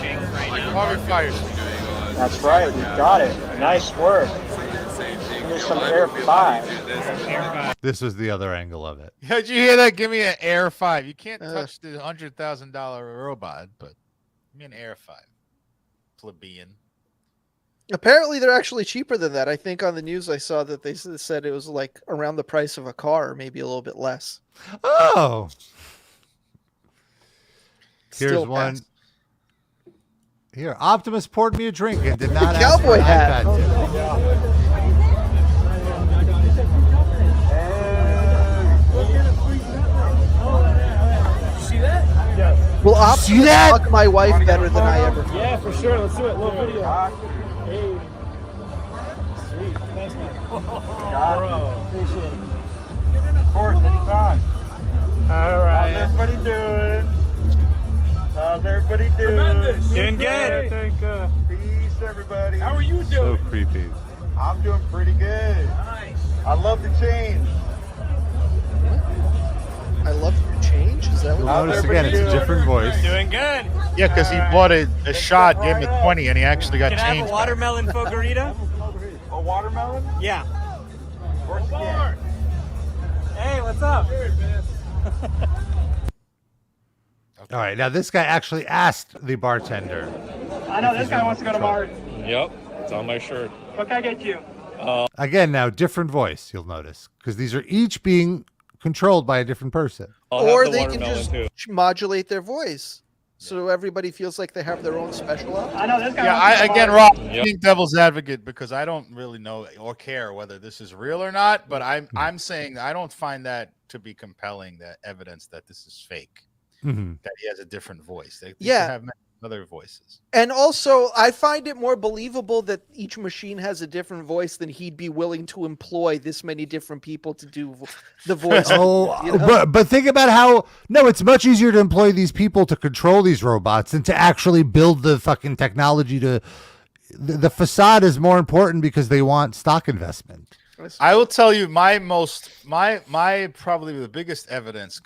Harvey Firestein. That's right. You got it. Nice work. Here's some Air 5. This was the other angle of it. Did you hear that? Give me an Air 5. You can't touch the $100,000 robot, but give me an Air 5. Plebeian. Apparently, they're actually cheaper than that. I think on the news I saw that they said it was like around the price of a car, maybe a little bit less. Oh. Here's Still one. passed. Here, Optimus poured me a drink and did not ask Cowboy for an hat. iPad tip. Well, See Optimus that? fucked my wife better than I ever. Yeah, for sure. Let's do it. Little video. Hey. Sweet. Thanks, man. Bro. Appreciate it. Of course, anytime. All right. How's everybody doing? How's everybody doing? Doing good. Peace, everybody. How are you So doing? creepy. I'm doing pretty good. Nice. I love the change. I love your change. Is that what? Notice again, it's a different voice. Doing good. Yeah, because he bought a shot, gave him 20, and he actually got Can I have changed. a watermelon fogarita? A watermelon? Yeah. Of course you can. Hey, what's up? All right, now this guy actually asked the bartender. I know this guy wants to go to Mars. Yep, it's on my shirt. What can I get you? Again, now different voice, you'll notice, because these are each being controlled by a different person. I'll have Or the they can watermelon, just too. modulate their voice, so everybody feels like they have their own special outfit. I know this guy Yeah, wants to go to again, Mars. Rob, being devil's advocate because I don't really know or care whether this is real or not. But I'm saying I don't find that to be compelling, that evidence that this is fake. Mm-hmm. That he has a different voice. They Yeah. could have many other voices. And also, I find it more believable that each machine has a different voice than he'd be willing to employ this many different people to do the voice. Oh, you know? but think about how it's much easier to employ these people to control these robots than to actually build the fucking technology to. The facade is more important because they want stock investment. I will tell you my probably the biggest evidence,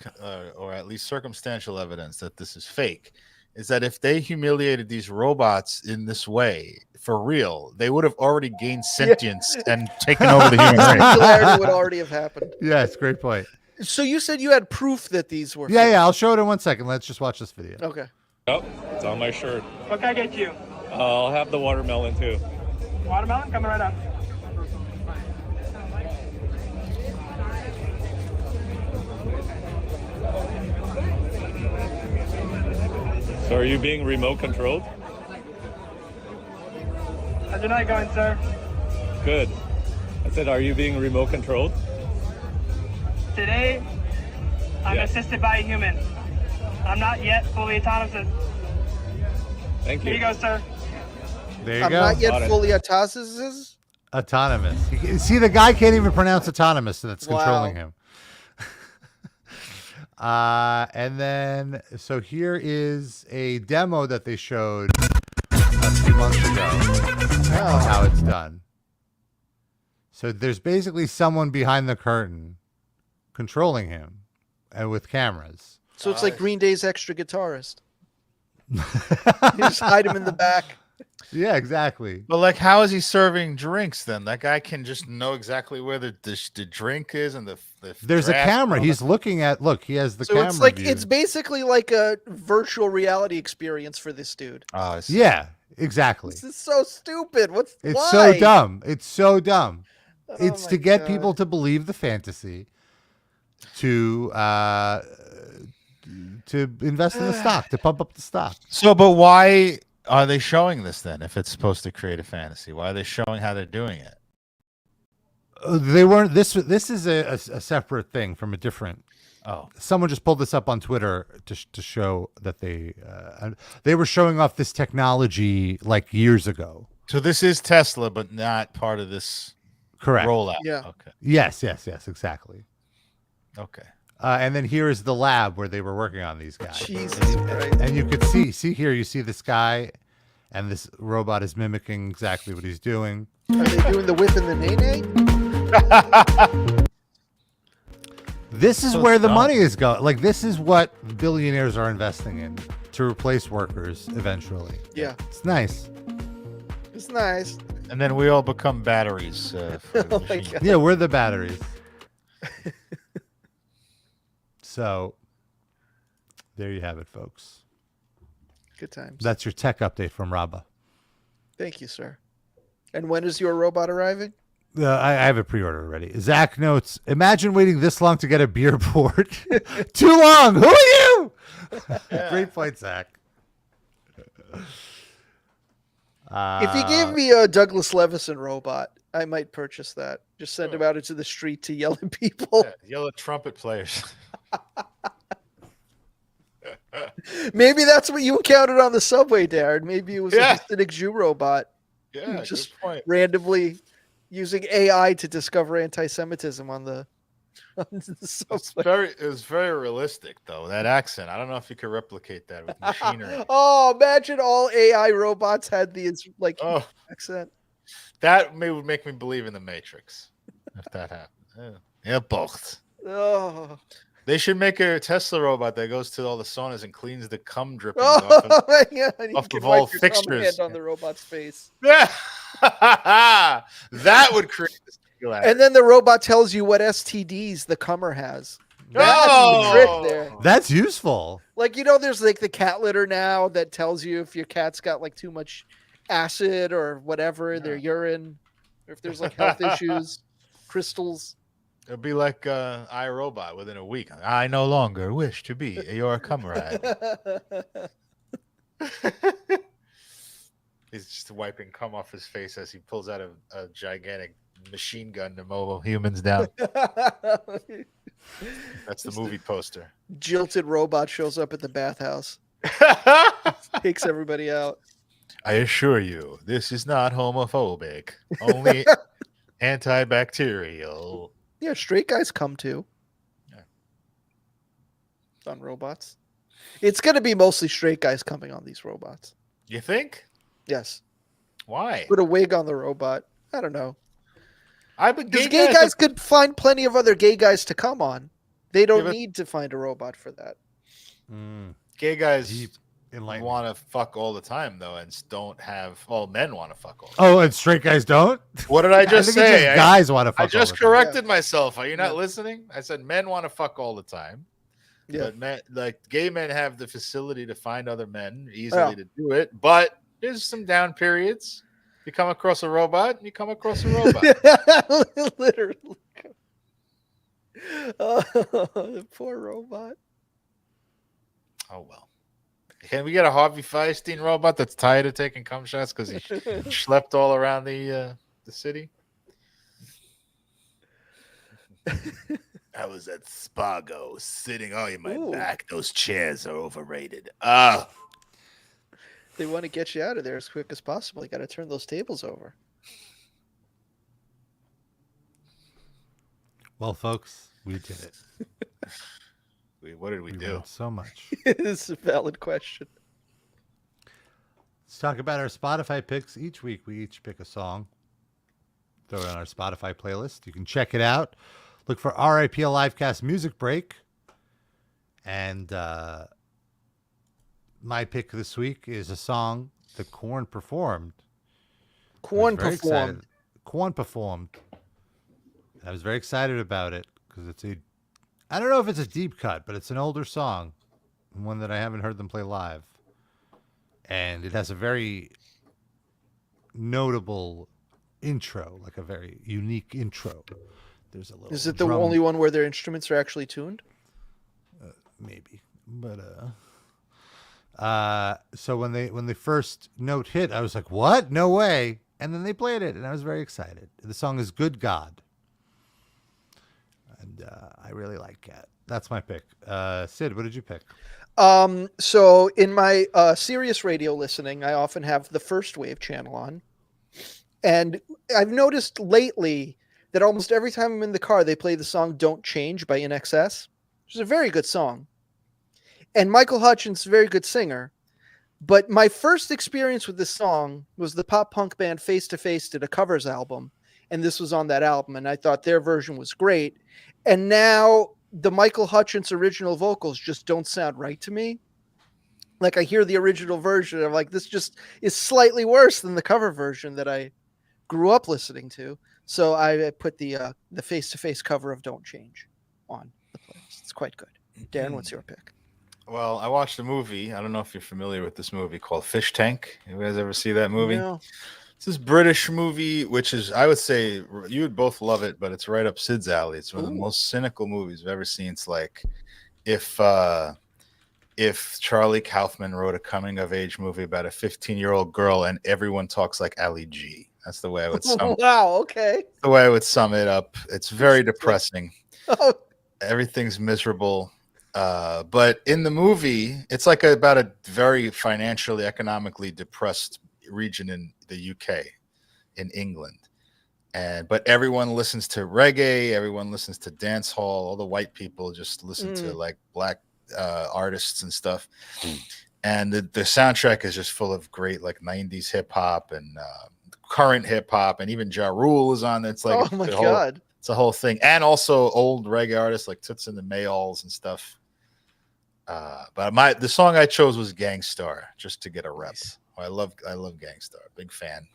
or at least circumstantial evidence that this is fake, is that if they humiliated these robots in this way for real, they would have already gained sentience and taken over the human race. Singularity would already have happened. Yes, great point. So you said you had proof that these were Yeah, fake. yeah. I'll show it in 1 second. Let's just watch this video. Okay. Yep, it's on my shirt. What can I get you? I'll have the watermelon too. Watermelon? Coming right up. So are you being remote controlled? How's your night going, sir? Good. I said, are you being remote controlled? Today, I'm Yeah. assisted by a human. I'm not yet fully autonomous. Thank Here you. you go, sir. There you I'm go. not yet Got it. fully autonomous. Autonomous. See, the guy can't even pronounce autonomous, so that's Wow. controlling him. And then, so here is a demo that they showed a few months ago on how it's done. So there's basically someone behind the curtain controlling him and with cameras. So it's like Green Day's extra guitarist. You just hide him in the back. Yeah, exactly. But like, how is he serving drinks then? That guy can just know exactly where the drink is and the There's a draft camera. and all He's looking at. Look, he has the So camera. it's like view. it's basically like a virtual reality experience for this dude. that. Oh, I see. Yeah, exactly. This is so stupid. It's why? so dumb. It's so dumb. Oh It's my to get God. people to believe the fantasy, to invest in the stock, to pump up the stock. So, but why are they showing this then? If it's supposed to create a fantasy, why are they showing how they're doing it? They weren't. This is a separate thing from a different. Oh, Someone just pulled this up on Twitter to show that they were showing off this technology like years ago. so this is Tesla, but not part of this Correct. rollout. Yeah. Okay. Yes, exactly. Okay. And then here is the lab where they were working on these guys. Jesus Christ. And you could see here, you see this guy, and this robot is mimicking exactly what he's doing. Are they doing the whip and the nay-nay? This is So where the dumb. money is going. Like, this is what billionaires are investing in to replace workers eventually. Yeah. It's nice. It's nice. And then we all become batteries. For the Oh my machine. God. Yeah, we're the batteries. So, there you have it, folks. Good times. That's your tech update from Rabba. Thank you, sir. And when is your robot arriving? I have a pre-order already. Zach notes, imagine waiting this long to get a beer poured. Too long. Who are you? Great point, Zach. If you gave me a Douglas Levison robot, I might purchase that. Just send him out into the street to yell at people. Yeah, yellow trumpet players. Maybe that's what you encountered on the subway, Darren. Maybe it was Yeah. a Hasidic Jew robot Yeah, Just good point. randomly using AI to discover anti-Semitism on the subway. It was very realistic though. That accent. I don't know if you could replicate that with machinery. Oh, imagine all AI robots had these like Oh, accent. that would make me believe in the Matrix. If that happened. Yeah, both. Oh, They should make a Tesla robot that goes to all the saunas and cleans the cum drippings off. oh my God. You off can of all wipe your thumb fixtures. hand on the robot's face. Yeah, that would create the singularity. And then the robot tells you what STDs the cummer has. That's the trick there. That's useful. Like, there's like the cat litter now that tells you if your cat's got like too much acid or whatever in their urine, or if there's like health issues, crystals. It'd be like iRobot within a week. I no longer wish to be your comrade. He's just wiping cum off his face as he pulls out a gigantic machine gun to mow humans down. That's the movie poster. Jilted robot shows up at the bathhouse, takes everybody out. I assure you, this is not homophobic. Only antibacterial. Yeah, straight guys come too. Yeah. On robots. It's going to be mostly straight guys coming on these robots. You think? Yes. Why? Put a wig on the robot. I don't know. Because Because gay guys could find plenty of other gay guys to come on. They don't need to find a robot for that. Gay guys Deep enlightenment. want to fuck all the time, though, and don't have. Well, men want to fuck all the time. Oh, and straight guys don't? What did I just think it's say? just guys want to fuck I all just the time. corrected myself. Are you not listening? I said men want to fuck all the time. Yeah. But men, like gay men have the facility to find other men easily to do it. But there's some down periods. You come across a robot, you come across a robot. Literally. Oh, the poor robot. Oh well. Can we get a Harvey Fierstein robot that's tired of taking cum shots because he schlepped all around the city? I was at Spago sitting on my back. Those chairs are overrated. They want to get you out of there as quick as possible. You got to turn those tables over. Well, folks, we did it. What did we do? Learned so much. It's a valid question. Let's talk about our Spotify picks. Each week, we each pick a song. Throw it on our Spotify playlist. You can check it out. Look for RIPL Livecast Music Break. And my pick this week is a song that Korn performed. Korn performed. Korn performed. I was very excited about it because I don't know if it's a deep cut, but it's an older song, one that I haven't heard them play live. And it has a very notable intro, like a very unique intro. There's a little. Is it the only one where their instruments are actually tuned? Maybe, but so when the first note hit, I was like, "What? No way!" And then they played it, and I was very excited. The song is "Good God," and I really like it. That's my pick. Sid, what did you pick? So in my Sirius radio listening, I often have the First Wave channel on, and I've noticed lately that almost every time I'm in the car, they play the song "Don't Change" by INXS, which is a very good song. And Michael Hutchence is a very good singer. But my first experience with this song was the pop punk band Face to Face did a covers album, and this was on that album, and I thought their version was great. And now the Michael Hutchence original vocals just don't sound right to me. Like I hear the original version, and I'm like, this just is slightly worse than the cover version that I grew up listening to. So I put the Face to Face cover of "Don't Change" on the playlist. It's quite good. Darren, what's your pick? Well, I watched a movie. I don't know if you're familiar with this movie called Fish Tank. You guys ever see that movie? No. It's this British movie, which is, I would say, you would both love it, but it's right up Sid's alley. It's one of the most cynical movies I've ever seen. It's like if Charlie Kaufman wrote a coming-of-age movie about a 15-year-old girl and everyone talks like Ali G. That's the way I would sum. Wow. Okay. The way I would sum it up. It's very depressing. Everything's miserable. But in the movie, it's like about a very financially, economically depressed region in the UK, in England. But everyone listens to reggae, everyone listens to dance hall, all the white people just listen to like black artists and stuff. And the soundtrack is just full of great like 90s hip hop and current hip hop, and even Ja Rule is on it. It's like oh my god, it's a whole thing. And also old reggae artists like Toots and the Mayalls and stuff. But the song I chose was Gangstar, just to get a rep. I love Gangstar, big fan.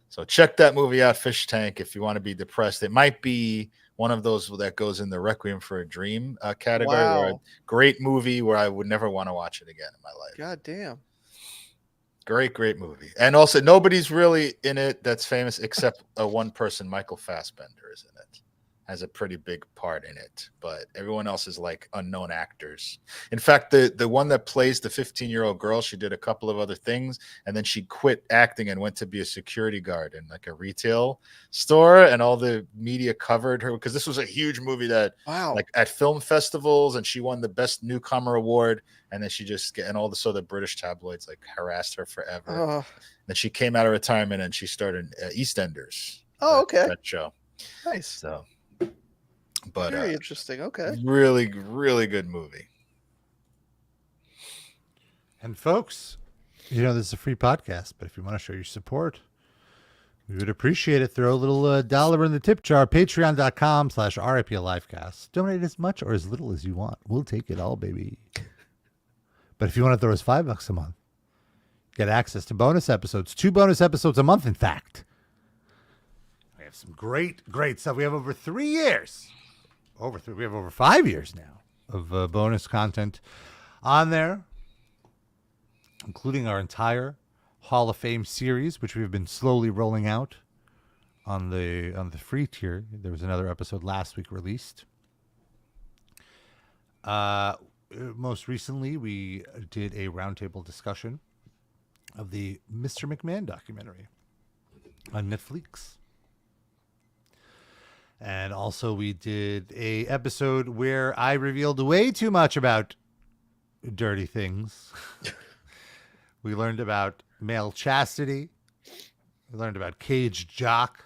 So check that movie out, Fish Tank, if you want to be depressed. It might be one of those that goes in the Requiem for a Dream category. Wow. Where a great movie where I would never want to watch it again in my life. God damn. Great movie. And also nobody's really in it that's famous except one person, Michael Fassbender is in it. Has a pretty big part in it, but everyone else is like unknown actors. In fact, the one that plays the 15-year-old girl, she did a couple of other things, and then she quit acting and went to be a security guard in like a retail store, and all the media covered her because this was a huge movie that like at film festivals, and she won the best newcomer award, and then she just and all the British tabloids like harassed her forever. Then she came out of retirement and she started EastEnders. Oh, okay. That show. Nice. So but very interesting. Okay. Really good movie. And folks, this is a free podcast, but if you want to show your support, we would appreciate it. Throw a little dollar in the tip jar. Patreon.com/RIPLivecast. Donate as much or as little as you want. We'll take it all, baby. But if you want to throw us $5 a month, get access to bonus episodes, 2 bonus episodes a month, in fact. We have some great stuff. We have over 3 years. We have over 5 years now of bonus content on there, including our entire Hall of Fame series, which we've been slowly rolling out on the free tier. There was another episode last week released. Most recently, we did a roundtable discussion of the Mr. McMahon documentary on Netflix. And also we did a episode where I revealed way too much about dirty things. We learned about male chastity. We learned about caged jock.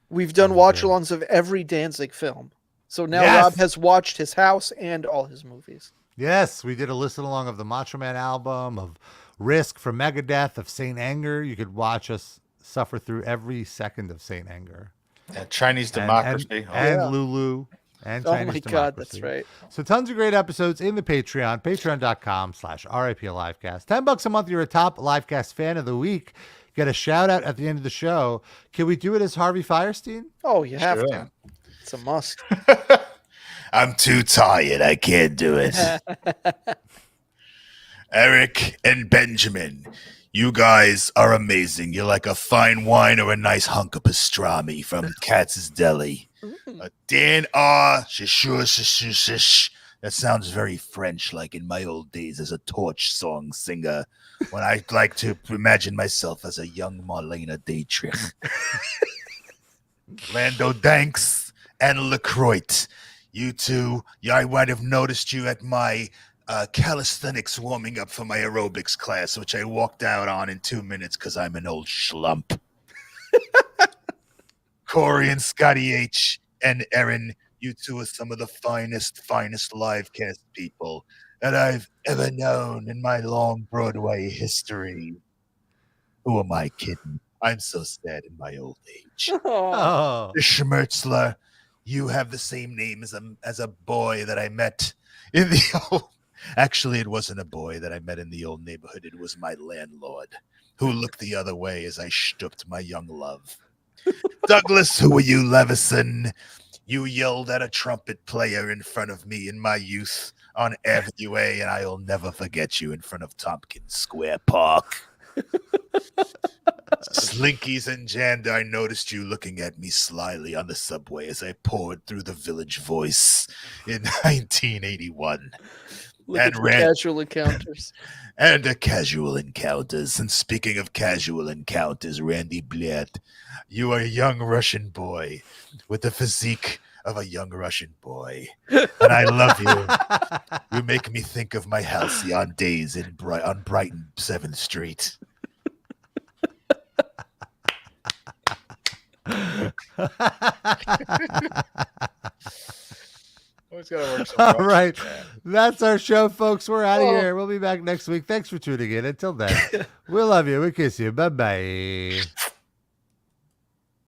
We've done watch-alongs of every Danzig film. So now Rob has watched his house and all his movies. Yes, we did a listen along of the Macho Man album, of Risk from Megadeth, of Saint Anger. You could watch us suffer through every second of Saint Anger. And Chinese Democracy. And Lulu. And Chinese Democracy. God, that's right. So tons of great episodes in the Patreon, patreon.com/RIPLivecast. $10 a month. You're a top Livecast fan of the week. Get a shout out at the end of the show. Can we do it as Harvey Firestein? Oh, you have to. It's a must. I'm too tired. I can't do it. Eric and Benjamin, you guys are amazing. You're like a fine wine or a nice hunk of pastrami from Katz's Deli. Dan R. That sounds very French, like in my old days as a torch song singer, when I like to imagine myself as a young Marlena Dietrich. Lando Danks and LaCroix. You two, I might have noticed you at my calisthenics warming up for my aerobics class, which I walked out on in 2 minutes because I'm an old schlump. Corey and Scotty H. and Aaron, you two are some of the finest Livecast people that I've ever known in my long Broadway history. Who am I kidding? I'm so sad in my old age. Oh. Schmertzler, you have the same name as a boy that I met in the old... Actually, it wasn't a boy that I met in the old neighborhood. It was my landlord, who looked the other way as I stooped my young love. Douglas, who are you, Levison? You yelled at a trumpet player in front of me in my youth on Avenue A, and I'll never forget you in front of Tompkins Square Park. Slinkies and Janda, I noticed you looking at me slyly on the subway as I poured through the Village Voice in 1981. Look at the casual encounters. And the casual encounters. And speaking of casual encounters, Randy Blatt, you are a young Russian boy with the physique of a young Russian boy. And I love you. You make me think of my halcyon days on Brighton 7th Street. All right. That's our show, folks. We're out of here. We'll be back next week. Thanks for tuning in. Until then, we love you. We kiss you. Bye-bye.